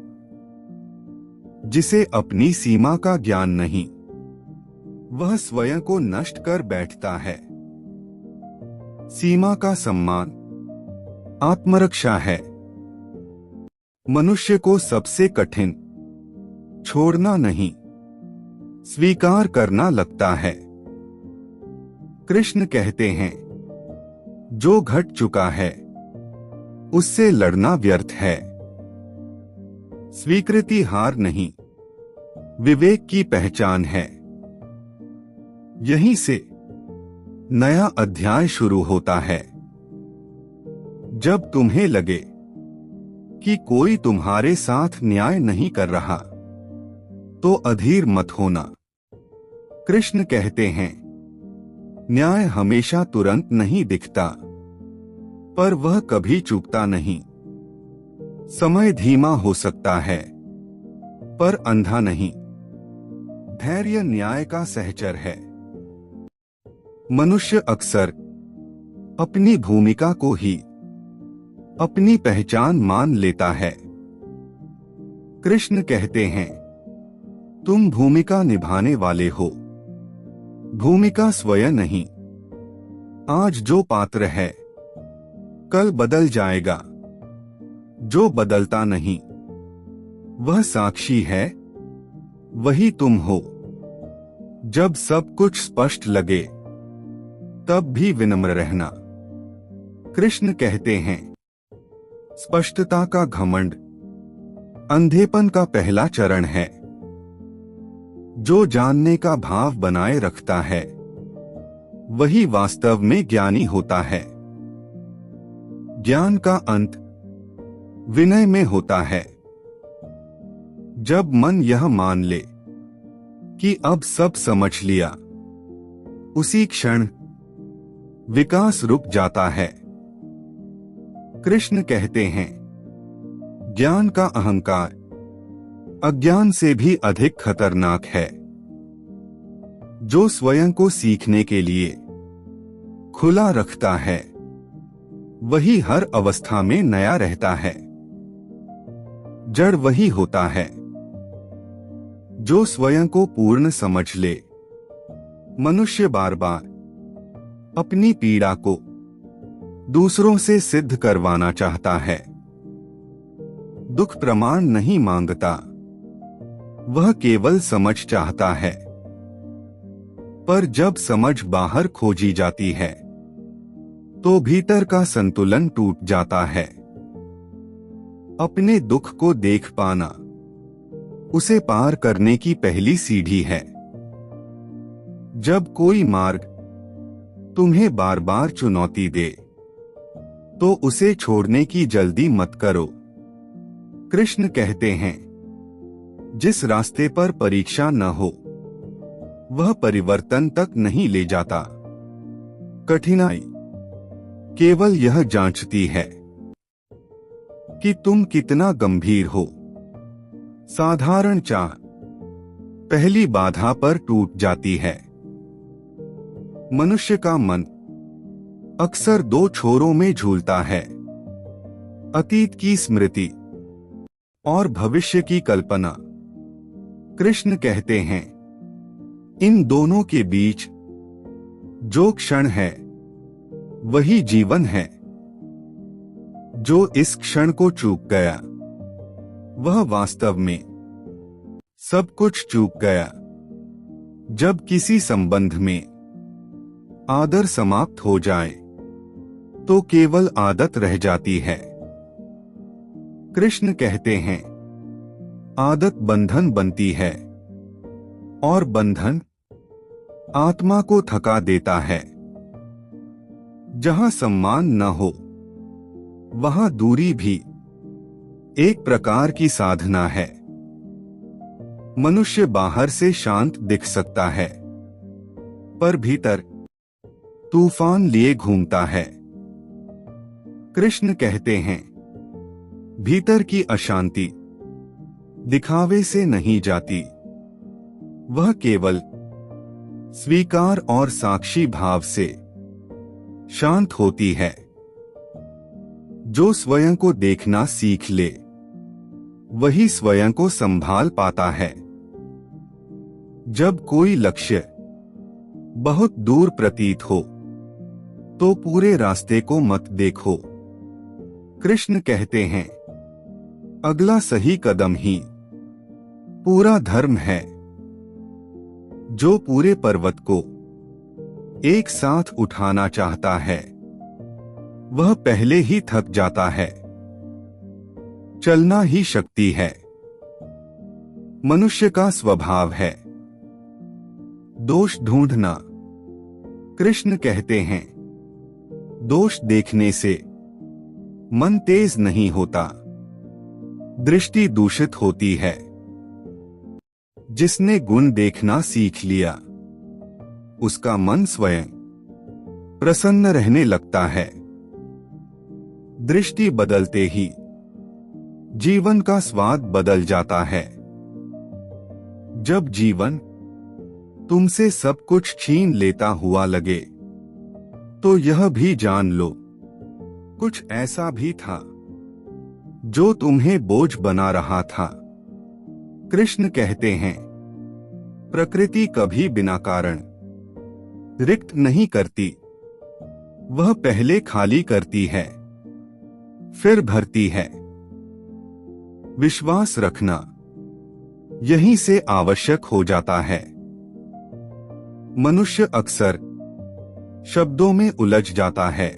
जिसे अपनी सीमा का ज्ञान नहीं, वह स्वयं को नष्ट कर बैठता है। सीमा का सम्मान आत्मरक्षा है। मनुष्य को सबसे कठिन छोड़ना नहीं, स्वीकार करना लगता है। कृष्ण कहते हैं, जो घट चुका है उससे लड़ना व्यर्थ है। स्वीकृति हार नहीं, विवेक की पहचान है। यहीं से नया अध्याय शुरू होता है। जब तुम्हें लगे कि कोई तुम्हारे साथ न्याय नहीं कर रहा, तो अधीर मत होना। कृष्ण कहते हैं, न्याय हमेशा तुरंत नहीं दिखता, पर वह कभी चूकता नहीं। समय धीमा हो सकता है, पर अंधा नहीं। धैर्य न्याय का सहचर है। मनुष्य अक्सर अपनी भूमिका को ही अपनी पहचान मान लेता है। कृष्ण कहते हैं, तुम भूमिका निभाने वाले हो, भूमिका स्वयं नहीं। आज जो पात्र है कल बदल जाएगा। जो बदलता नहीं वह साक्षी है, वही तुम हो। जब सब कुछ स्पष्ट लगे तब भी विनम्र रहना। कृष्ण कहते हैं, स्पष्टता का घमंड अंधेपन का पहला चरण है। जो जानने का भाव बनाए रखता है वही वास्तव में ज्ञानी होता है। ज्ञान का अंत विनय में होता है। जब मन यह मान ले कि अब सब समझ लिया, उसी क्षण विकास रुक जाता है। कृष्ण कहते हैं, ज्ञान का अहंकार अज्ञान से भी अधिक खतरनाक है। जो स्वयं को सीखने के लिए खुला रखता है वही हर अवस्था में नया रहता है। जड़ वही होता है जो स्वयं को पूर्ण समझ ले। मनुष्य बार बार अपनी पीड़ा को दूसरों से सिद्ध करवाना चाहता है। दुख प्रमाण नहीं मांगता, वह केवल समझ चाहता है। पर जब समझ बाहर खोजी जाती है तो भीतर का संतुलन टूट जाता है। अपने दुख को देख पाना उसे पार करने की पहली सीढ़ी है। जब कोई मार्ग तुम्हें बार बार चुनौती दे तो उसे छोड़ने की जल्दी मत करो। कृष्ण कहते हैं, जिस रास्ते पर परीक्षा न हो वह परिवर्तन तक नहीं ले जाता। कठिनाई केवल यह जांचती है कि तुम कितना गंभीर हो। साधारण चाह पहली बाधा पर टूट जाती है। मनुष्य का मन अक्सर दो छोरों में झूलता है, अतीत की स्मृति और भविष्य की कल्पना। कृष्ण कहते हैं, इन दोनों के बीच जो क्षण है वही जीवन है। जो इस क्षण को चूक गया वह वास्तव में सब कुछ चूक गया। जब किसी संबंध में आदर समाप्त हो जाए तो केवल आदत रह जाती है। कृष्ण कहते हैं, आदत बंधन बनती है और बंधन आत्मा को थका देता है। जहां सम्मान न हो वहां दूरी भी एक प्रकार की साधना है। मनुष्य बाहर से शांत दिख सकता है, पर भीतर तूफान लिए घूमता है। कृष्ण कहते हैं, भीतर की अशांति दिखावे से नहीं जाती, वह केवल स्वीकार और साक्षी भाव से शांत होती है। जो स्वयं को देखना सीख ले वही स्वयं को संभाल पाता है। जब कोई लक्ष्य बहुत दूर प्रतीत हो तो पूरे रास्ते को मत देखो। कृष्ण कहते हैं, अगला सही कदम ही पूरा धर्म है। जो पूरे पर्वत को एक साथ उठाना चाहता है वह पहले ही थक जाता है। चलना ही शक्ति है। मनुष्य का स्वभाव है दोष ढूंढना। कृष्ण कहते हैं, दोष देखने से मन तेज नहीं होता, दृष्टि दूषित होती है। जिसने गुण देखना सीख लिया उसका मन स्वयं प्रसन्न रहने लगता है। दृष्टि बदलते ही जीवन का स्वाद बदल जाता है। जब जीवन तुमसे सब कुछ छीन लेता हुआ लगे तो यह भी जान लो, कुछ ऐसा भी था जो तुम्हें बोझ बना रहा था। कृष्ण कहते हैं, प्रकृति कभी बिना कारण रिक्त नहीं करती, वह पहले खाली करती है फिर भरती है। विश्वास रखना यहीं से आवश्यक हो जाता है। मनुष्य अक्सर शब्दों में उलझ जाता है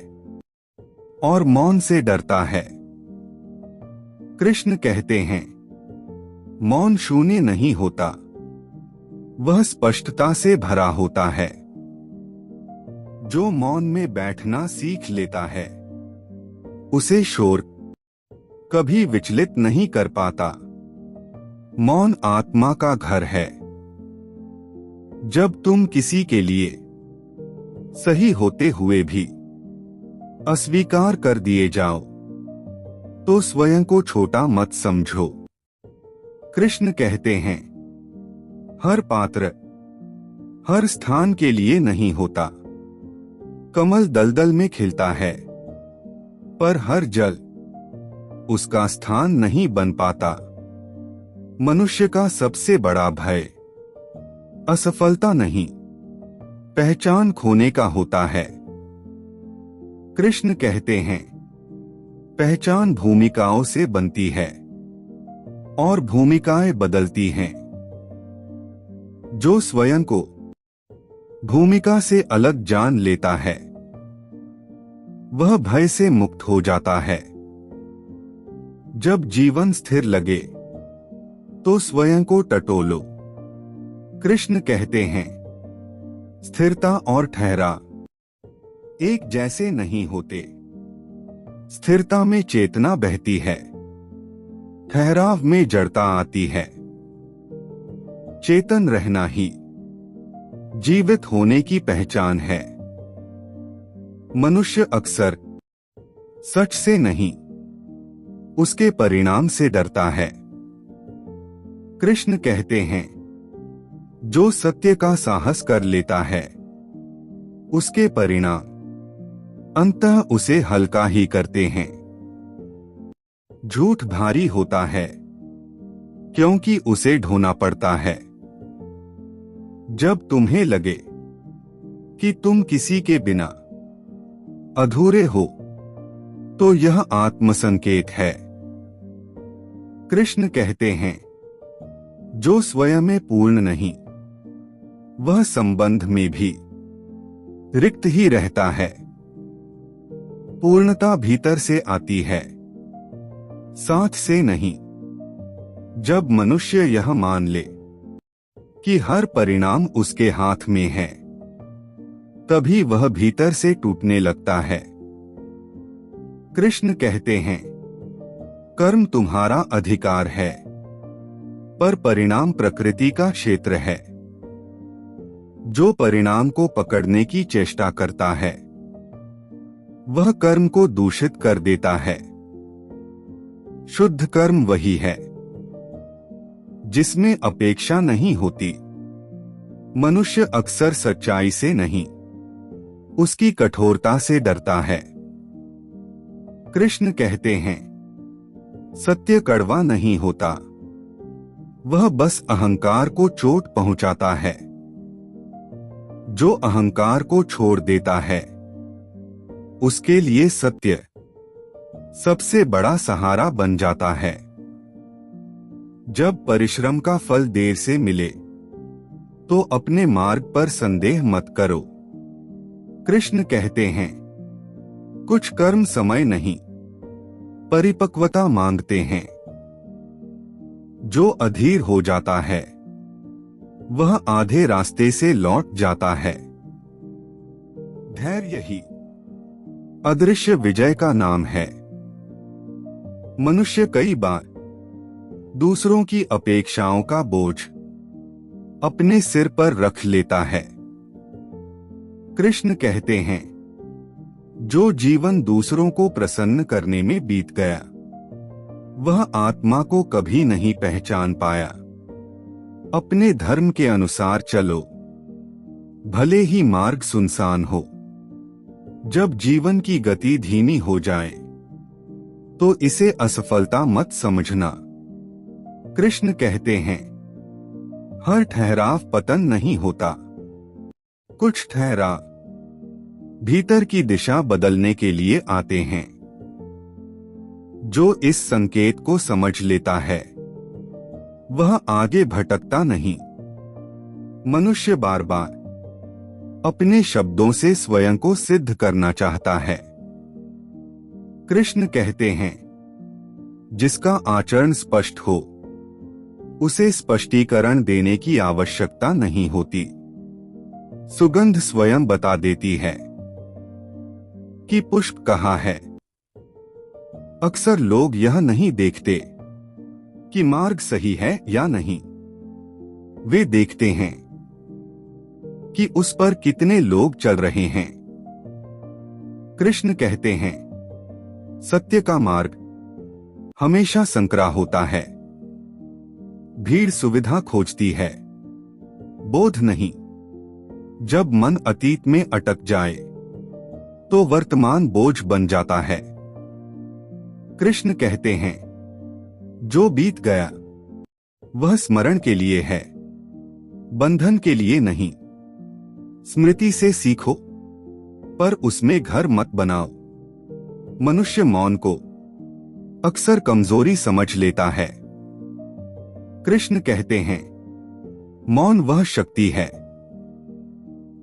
और मौन से डरता है। कृष्ण कहते हैं, मौन शून्य नहीं होता, वह स्पष्टता से भरा होता है। जो मौन में बैठना सीख लेता है उसे शोर कभी विचलित नहीं कर पाता। मौन आत्मा का घर है। जब तुम किसी के लिए सही होते हुए भी अस्वीकार कर दिए जाओ तो स्वयं को छोटा मत समझो। कृष्ण कहते हैं, हर पात्र हर स्थान के लिए नहीं होता। कमल दलदल में खिलता है पर हर जल उसका स्थान नहीं बन पाता। मनुष्य का सबसे बड़ा भय असफलता नहीं, पहचान खोने का होता है। कृष्ण कहते हैं, पहचान भूमिकाओं से बनती है और भूमिकाएं बदलती हैं। जो स्वयं को भूमिका से अलग जान लेता है वह भय से मुक्त हो जाता है। जब जीवन स्थिर लगे तो स्वयं को टटोलो। कृष्ण कहते हैं, स्थिरता और ठहराव एक जैसे नहीं होते। स्थिरता में चेतना बहती है, ठहराव में जड़ता आती है। चेतन रहना ही जीवित होने की पहचान है। मनुष्य अक्सर सच से नहीं उसके परिणाम से डरता है। कृष्ण कहते हैं, जो सत्य का साहस कर लेता है उसके परिणाम अंततः उसे हल्का ही करते हैं। झूठ भारी होता है क्योंकि उसे ढोना पड़ता है। जब तुम्हें लगे कि तुम किसी के बिना अधूरे हो तो यह आत्मसंकेत है। कृष्ण कहते हैं, जो स्वयं में पूर्ण नहीं, वह संबंध में भी रिक्त ही रहता है। पूर्णता भीतर से आती है, साथ से नहीं। जब मनुष्य यह मान ले कि हर परिणाम उसके हाथ में है, तभी वह भीतर से टूटने लगता है। कृष्ण कहते हैं, कर्म तुम्हारा अधिकार है, पर परिणाम प्रकृति का क्षेत्र है। जो परिणाम को पकड़ने की चेष्टा करता है, वह कर्म को दूषित कर देता है। शुद्ध कर्म वही है जिसमें अपेक्षा नहीं होती। मनुष्य अक्सर सच्चाई से नहीं, उसकी कठोरता से डरता है। कृष्ण कहते हैं, सत्य कड़वा नहीं होता, वह बस अहंकार को चोट पहुंचाता है। जो अहंकार को छोड़ देता है, उसके लिए सत्य सबसे बड़ा सहारा बन जाता है। जब परिश्रम का फल देर से मिले, तो अपने मार्ग पर संदेह मत करो। कृष्ण कहते हैं, कुछ कर्म समय नहीं, परिपक्वता मांगते हैं। जो अधीर हो जाता है, वह आधे रास्ते से लौट जाता है। धैर्य ही अदृश्य विजय का नाम है। मनुष्य कई बार दूसरों की अपेक्षाओं का बोझ अपने सिर पर रख लेता है। कृष्ण कहते हैं, जो जीवन दूसरों को प्रसन्न करने में बीत गया, वह आत्मा को कभी नहीं पहचान पाया। अपने धर्म के अनुसार चलो, भले ही मार्ग सुनसान हो। जब जीवन की गति धीमी हो जाए, तो इसे असफलता मत समझना। कृष्ण कहते हैं, हर ठहराव पतन नहीं होता। कुछ ठहराव भीतर की दिशा बदलने के लिए आते हैं। जो इस संकेत को समझ लेता है, वह आगे भटकता नहीं। मनुष्य बार बार अपने शब्दों से स्वयं को सिद्ध करना चाहता है। कृष्ण कहते हैं, जिसका आचरण स्पष्ट हो, उसे स्पष्टीकरण देने की आवश्यकता नहीं होती। सुगंध स्वयं बता देती है कि पुष्प कहाँ है। अक्सर लोग यह नहीं देखते कि मार्ग सही है या नहीं, वे देखते हैं कि उस पर कितने लोग चल रहे हैं। कृष्ण कहते हैं, सत्य का मार्ग हमेशा संकरा होता है। भीड़ सुविधा खोजती है, बोध नहीं। जब मन अतीत में अटक जाए, तो वर्तमान बोझ बन जाता है। कृष्ण कहते हैं, जो बीत गया वह स्मरण के लिए है, बंधन के लिए नहीं। स्मृति से सीखो, पर उसमें घर मत बनाओ। मनुष्य मौन को अक्सर कमजोरी समझ लेता है। कृष्ण कहते हैं, मौन वह शक्ति है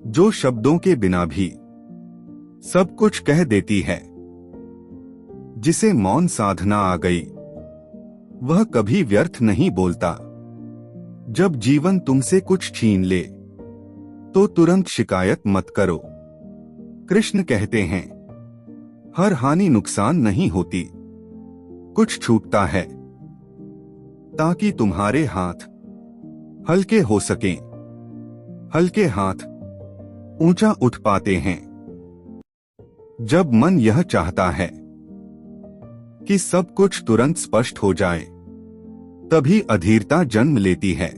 जो शब्दों के बिना भी सब कुछ कह देती है। जिसे मौन साधना आ गई, वह कभी व्यर्थ नहीं बोलता। जब जीवन तुमसे कुछ छीन ले, तो तुरंत शिकायत मत करो। कृष्ण कहते हैं, हर हानि नुकसान नहीं होती, कुछ छूटता है ताकि तुम्हारे हाथ हल्के हो सकें। हल्के हाथ ऊंचा उठ पाते हैं। जब मन यह चाहता है कि सब कुछ तुरंत स्पष्ट हो जाए, तभी अधीरता जन्म लेती है।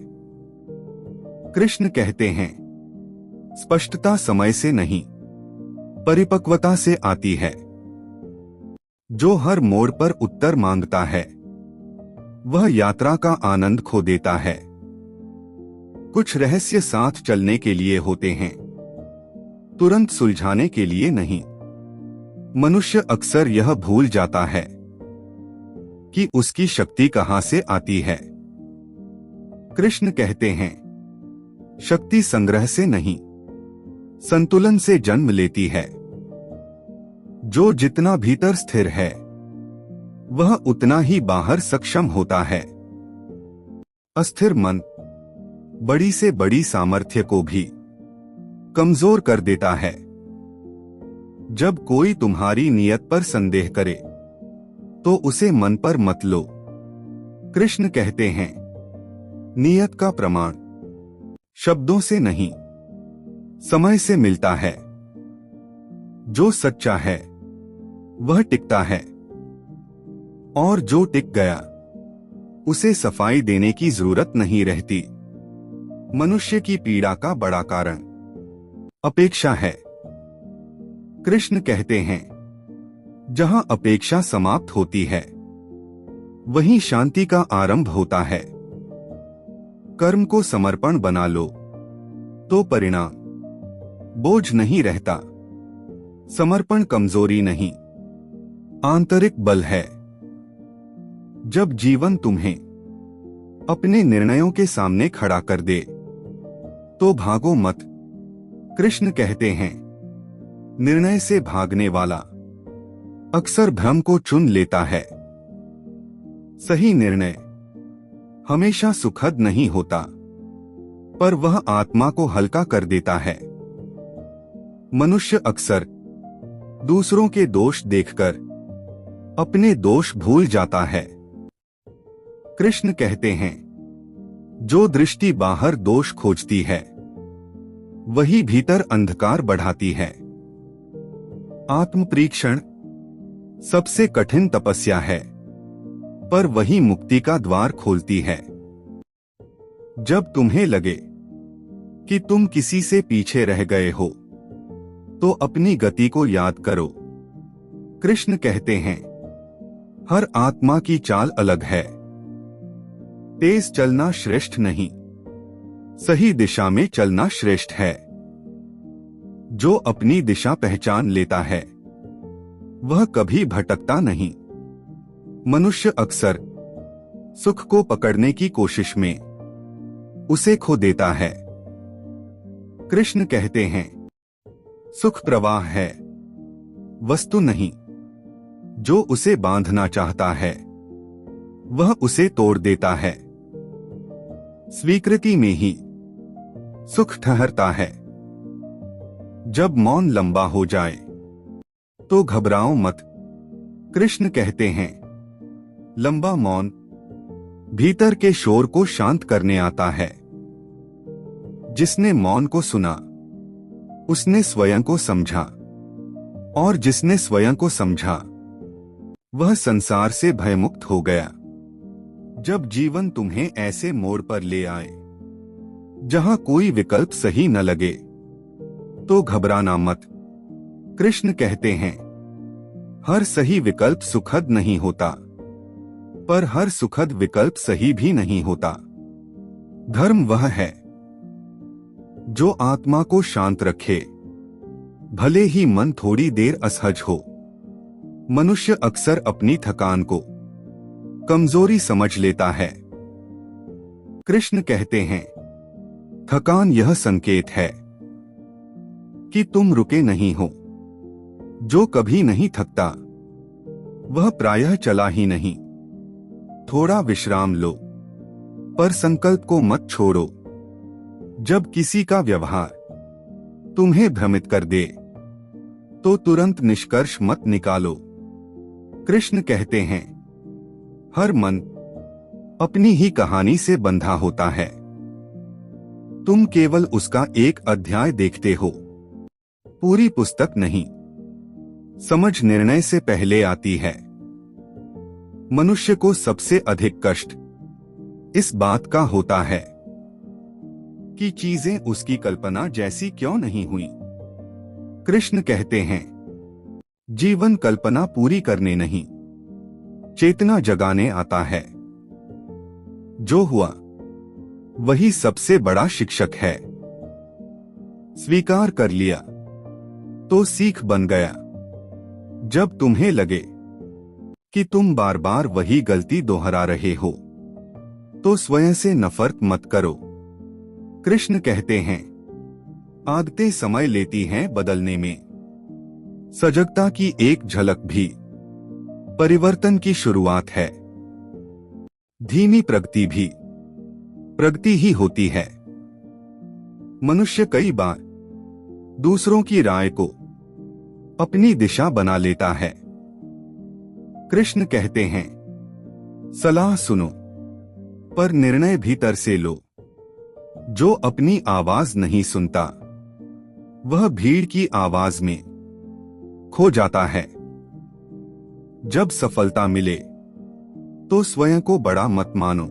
कृष्ण कहते हैं, स्पष्टता समय से नहीं, परिपक्वता से आती है। जो हर मोड़ पर उत्तर मांगता है, वह यात्रा का आनंद खो देता है। कुछ रहस्य साथ चलने के लिए होते हैं, तुरंत सुलझाने के लिए नहीं। मनुष्य अक्सर यह भूल जाता है कि उसकी शक्ति कहां से आती है। कृष्ण कहते हैं, शक्ति संग्रह से नहीं, संतुलन से जन्म लेती है। जो जितना भीतर स्थिर है, वह उतना ही बाहर सक्षम होता है। अस्थिर मन बड़ी से बड़ी सामर्थ्य को भी कमजोर कर देता है। जब कोई तुम्हारी नियत पर संदेह करे, तो उसे मन पर मत लो। कृष्ण कहते हैं, नियत का प्रमाण शब्दों से नहीं, समय से मिलता है। जो सच्चा है वह टिकता है, और जो टिक गया उसे सफाई देने की जरूरत नहीं रहती। मनुष्य की पीड़ा का बड़ा कारण अपेक्षा है। कृष्ण कहते हैं, जहां अपेक्षा समाप्त होती है, वहीं शांति का आरंभ होता है। कर्म को समर्पण बना लो तो परिणाम बोझ नहीं रहता। समर्पण कमजोरी नहीं, आंतरिक बल है। जब जीवन तुम्हें अपने निर्णयों के सामने खड़ा कर दे, तो भागो मत। कृष्ण कहते हैं, निर्णय से भागने वाला अक्सर भ्रम को चुन लेता है। सही निर्णय हमेशा सुखद नहीं होता, पर वह आत्मा को हल्का कर देता है। मनुष्य अक्सर दूसरों के दोष देखकर अपने दोष भूल जाता है। कृष्ण कहते हैं, जो दृष्टि बाहर दोष खोजती है, वही भीतर अंधकार बढ़ाती है। आत्मपरीक्षण सबसे कठिन तपस्या है, पर वही मुक्ति का द्वार खोलती है। जब तुम्हें लगे कि तुम किसी से पीछे रह गए हो, तो अपनी गति को याद करो। कृष्ण कहते हैं, हर आत्मा की चाल अलग है। तेज चलना श्रेष्ठ नहीं, सही दिशा में चलना श्रेष्ठ है। जो अपनी दिशा पहचान लेता है, वह कभी भटकता नहीं। मनुष्य अक्सर सुख को पकड़ने की कोशिश में उसे खो देता है। कृष्ण कहते हैं, सुख प्रवाह है, वस्तु नहीं। जो उसे बांधना चाहता है, वह उसे तोड़ देता है। स्वीकृति में ही सुख ठहरता है। जब मौन लंबा हो जाए, तो घबराओ मत। कृष्ण कहते हैं, लंबा मौन भीतर के शोर को शांत करने आता है। जिसने मौन को सुना, उसने स्वयं को समझा, और जिसने स्वयं को समझा, वह संसार से भयमुक्त हो गया। जब जीवन तुम्हें ऐसे मोड़ पर ले आए जहां कोई विकल्प सही न लगे, तो घबराना मत। कृष्ण कहते हैं, हर सही विकल्प सुखद नहीं होता, पर हर सुखद विकल्प सही भी नहीं होता। धर्म वह है जो आत्मा को शांत रखे, भले ही मन थोड़ी देर असहज हो। मनुष्य अक्सर अपनी थकान को कमजोरी समझ लेता है। कृष्ण कहते हैं, थकान यह संकेत है कि तुम रुके नहीं हो। जो कभी नहीं थकता, वह प्रायः चला ही नहीं। थोड़ा विश्राम लो, पर संकल्प को मत छोड़ो। जब किसी का व्यवहार तुम्हें भ्रमित कर दे, तो तुरंत निष्कर्ष मत निकालो। कृष्ण कहते हैं, हर मन अपनी ही कहानी से बंधा होता है। तुम केवल उसका एक अध्याय देखते हो, पूरी पुस्तक नहीं। समझ निर्णय से पहले आती है। मनुष्य को सबसे अधिक कष्ट इस बात का होता है कि चीजें उसकी कल्पना जैसी क्यों नहीं हुई। कृष्ण कहते हैं, जीवन कल्पना पूरी करने नहीं, चेतना जगाने आता है। जो हुआ वही सबसे बड़ा शिक्षक है। स्वीकार कर लिया तो सीख बन गया। जब तुम्हें लगे कि तुम बार बार वही गलती दोहरा रहे हो, तो स्वयं से नफरत मत करो। कृष्ण कहते हैं, आदतें समय लेती हैं बदलने में। सजगता की एक झलक भी परिवर्तन की शुरुआत है। धीमी प्रगति भी प्रगति ही होती है। मनुष्य कई बार दूसरों की राय को अपनी दिशा बना लेता है। कृष्ण कहते हैं, सलाह सुनो पर निर्णय भीतर से लो। जो अपनी आवाज नहीं सुनता वह भीड़ की आवाज में खो जाता है। जब सफलता मिले तो स्वयं को बड़ा मत मानो।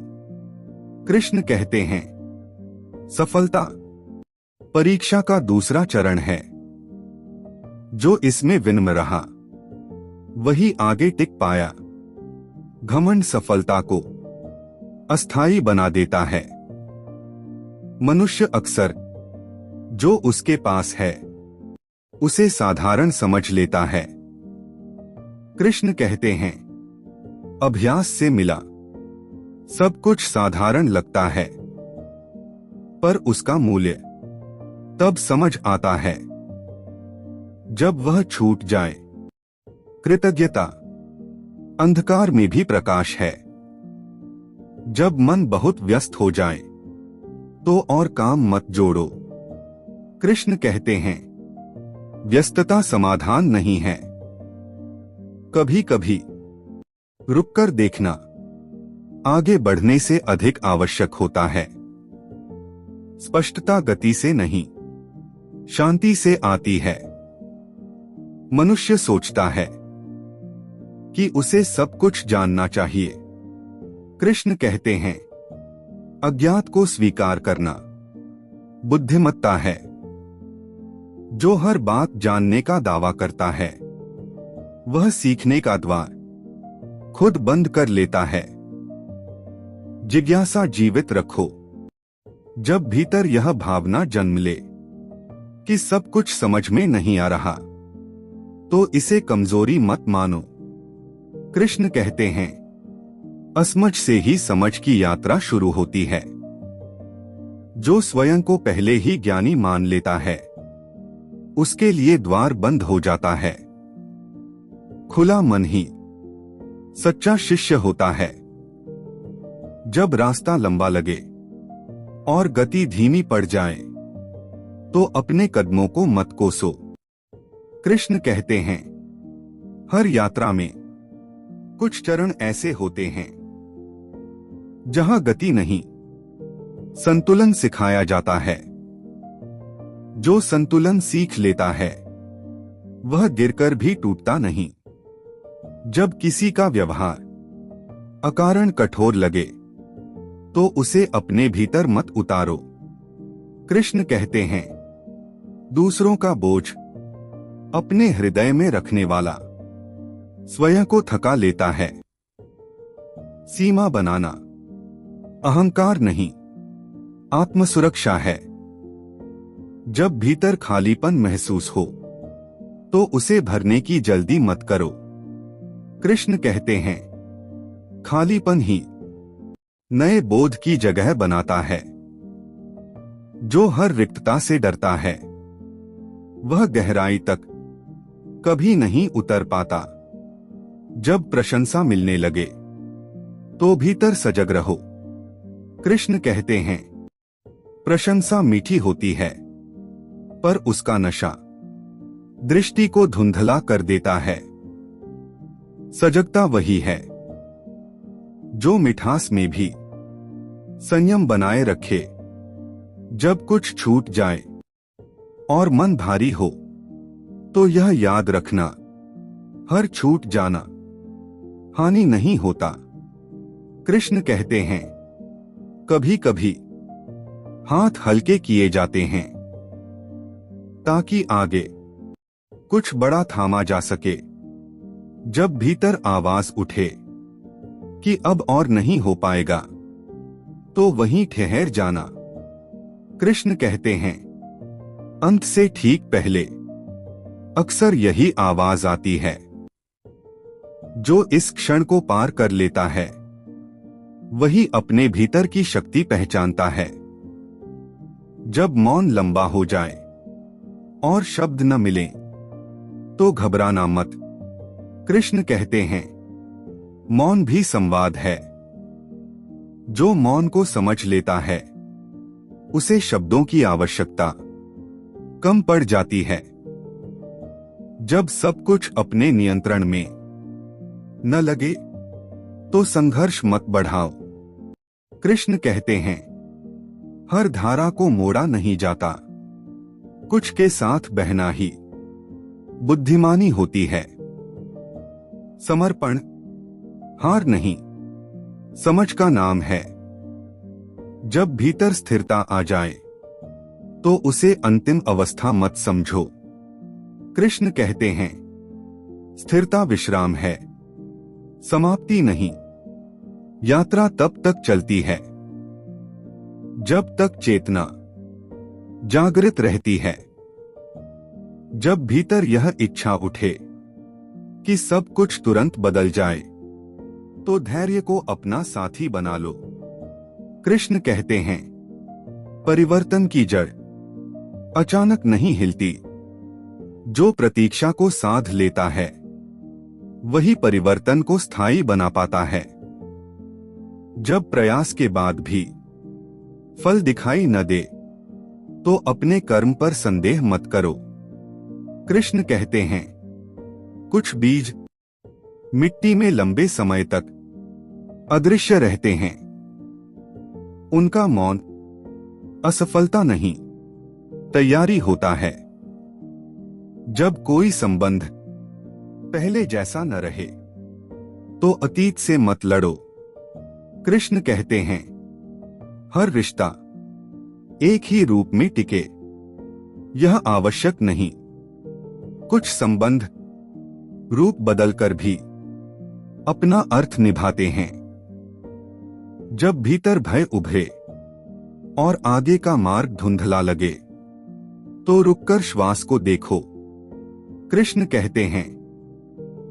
कृष्ण कहते हैं, सफलता परीक्षा का दूसरा चरण है। जो इसमें विनम्र रहा वही आगे टिक पाया। घमंड सफलता को अस्थायी बना देता है। मनुष्य अक्सर जो उसके पास है उसे साधारण समझ लेता है। कृष्ण कहते हैं, अभ्यास से मिला सब कुछ साधारण लगता है, पर उसका मूल्य तब समझ आता है जब वह छूट जाए। कृतज्ञता अंधकार में भी प्रकाश है। जब मन बहुत व्यस्त हो जाए तो और काम मत जोड़ो। कृष्ण कहते हैं, व्यस्तता समाधान नहीं है। कभी कभी रुककर देखना आगे बढ़ने से अधिक आवश्यक होता है। स्पष्टता गति से नहीं, शांति से आती है। मनुष्य सोचता है कि उसे सब कुछ जानना चाहिए। कृष्ण कहते हैं, अज्ञात को स्वीकार करना बुद्धिमत्ता है। जो हर बात जानने का दावा करता है वह सीखने का द्वार खुद बंद कर लेता है। जिज्ञासा जीवित रखो। जब भीतर यह भावना जन्म ले कि सब कुछ समझ में नहीं आ रहा तो इसे कमजोरी मत मानो। कृष्ण कहते हैं, असमझ से ही समझ की यात्रा शुरू होती है। जो स्वयं को पहले ही ज्ञानी मान लेता है उसके लिए द्वार बंद हो जाता है। खुला मन ही सच्चा शिष्य होता है। जब रास्ता लंबा लगे और गति धीमी पड़ जाए तो अपने कदमों को मत कोसो। कृष्ण कहते हैं, हर यात्रा में कुछ चरण ऐसे होते हैं जहां गति नहीं, संतुलन सिखाया जाता है। जो संतुलन सीख लेता है वह गिरकर भी टूटता नहीं। जब किसी का व्यवहार अकारण कठोर लगे तो उसे अपने भीतर मत उतारो। कृष्ण कहते हैं, दूसरों का बोझ अपने हृदय में रखने वाला स्वयं को थका लेता है। सीमा बनाना अहंकार नहीं, आत्मसुरक्षा है। जब भीतर खालीपन महसूस हो तो उसे भरने की जल्दी मत करो। कृष्ण कहते हैं, खालीपन ही नए बोध की जगह बनाता है। जो हर रिक्तता से डरता है वह गहराई तक कभी नहीं उतर पाता। जब प्रशंसा मिलने लगे तो भीतर सजग रहो। कृष्ण कहते हैं, प्रशंसा मीठी होती है पर उसका नशा दृष्टि को धुंधला कर देता है। सजगता वही है जो मिठास में भी संयम बनाए रखे। जब कुछ छूट जाए और मन भारी हो तो यह याद रखना, हर छूट जाना हानि नहीं होता। कृष्ण कहते हैं, कभी कभी हाथ हल्के किए जाते हैं ताकि आगे कुछ बड़ा थामा जा सके। जब भीतर आवाज उठे कि अब और नहीं हो पाएगा तो वहीं ठहर जाना। कृष्ण कहते हैं, अंत से ठीक पहले अक्सर यही आवाज आती है। जो इस क्षण को पार कर लेता है वही अपने भीतर की शक्ति पहचानता है। जब मौन लंबा हो जाए और शब्द न मिले तो घबराना मत। कृष्ण कहते हैं, मौन भी संवाद है। जो मौन को समझ लेता है उसे शब्दों की आवश्यकता कम पड़ जाती है। जब सब कुछ अपने नियंत्रण में न लगे तो संघर्ष मत बढ़ाओ। कृष्ण कहते हैं, हर धारा को मोड़ा नहीं जाता, कुछ के साथ बहना ही बुद्धिमानी होती है। समर्पण हार नहीं, समझ का नाम है। जब भीतर स्थिरता आ जाए तो उसे अंतिम अवस्था मत समझो। कृष्ण कहते हैं, स्थिरता विश्राम है, समाप्ति नहीं। यात्रा तब तक चलती है जब तक चेतना जागृत रहती है। जब भीतर यह इच्छा उठे कि सब कुछ तुरंत बदल जाए तो धैर्य को अपना साथी बना लो। कृष्ण कहते हैं, परिवर्तन की जड़ अचानक नहीं हिलती। जो प्रतीक्षा को साध लेता है वही परिवर्तन को स्थायी बना पाता है। जब प्रयास के बाद भी फल दिखाई न दे तो अपने कर्म पर संदेह मत करो। कृष्ण कहते हैं, कुछ बीज मिट्टी में लंबे समय तक अदृश्य रहते हैं। उनका मौन असफलता नहीं, तैयारी होता है। जब कोई संबंध पहले जैसा न रहे तो अतीत से मत लड़ो। कृष्ण कहते हैं, हर रिश्ता एक ही रूप में टिके यह आवश्यक नहीं। कुछ संबंध रूप बदलकर भी अपना अर्थ निभाते हैं। जब भीतर भय उभरे और आगे का मार्ग धुंधला लगे तो रुककर श्वास को देखो। कृष्ण कहते हैं,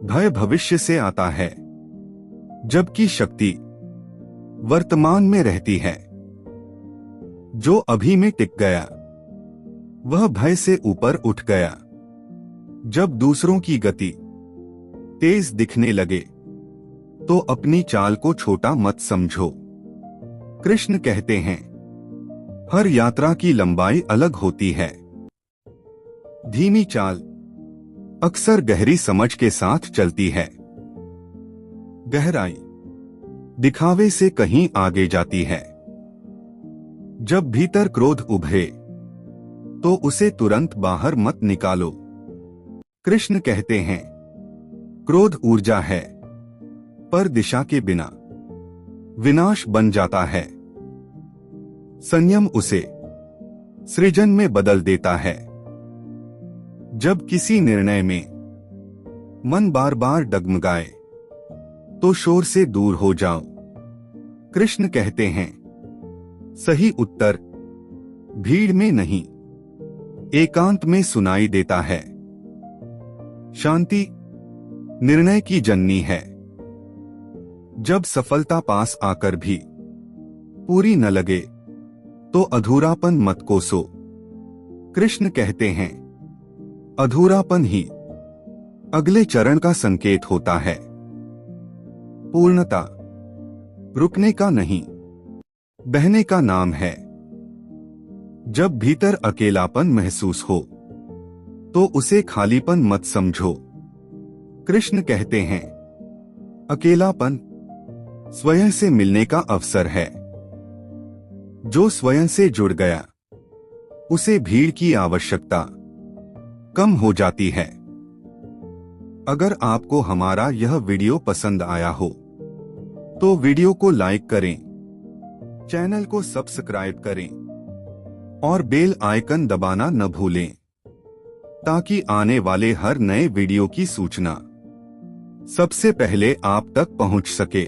भय भविष्य से आता है जबकि शक्ति वर्तमान में रहती है। जो अभी में टिक गया वह भय से ऊपर उठ गया। जब दूसरों की गति तेज दिखने लगे तो अपनी चाल को छोटा मत समझो। कृष्ण कहते हैं, हर यात्रा की लंबाई अलग होती है। धीमी चाल अक्सर गहरी समझ के साथ चलती है। गहराई दिखावे से कहीं आगे जाती है। जब भीतर क्रोध उभरे तो उसे तुरंत बाहर मत निकालो। कृष्ण कहते हैं, क्रोध ऊर्जा है पर दिशा के बिना विनाश बन जाता है। संयम उसे सृजन में बदल देता है। जब किसी निर्णय में मन बार बार डगमगाए तो शोर से दूर हो जाओ। कृष्ण कहते हैं, सही उत्तर भीड़ में नहीं एकांत में सुनाई देता है। शांति निर्णय की जननी है। जब सफलता पास आकर भी पूरी न लगे तो अधूरापन मत कोसो। कृष्ण कहते हैं, अधूरापन ही अगले चरण का संकेत होता है। पूर्णता रुकने का नहीं, बहने का नाम है। जब भीतर अकेलापन महसूस हो तो उसे खालीपन मत समझो। कृष्ण कहते हैं, अकेलापन स्वयं से मिलने का अवसर है। जो स्वयं से जुड़ गया उसे भीड़ की आवश्यकता कम हो जाती है। अगर आपको हमारा यह वीडियो पसंद आया हो तो वीडियो को लाइक करें, चैनल को सब्सक्राइब करें और बेल आइकन दबाना न भूलें ताकि आने वाले हर नए वीडियो की सूचना सबसे पहले आप तक पहुंच सके।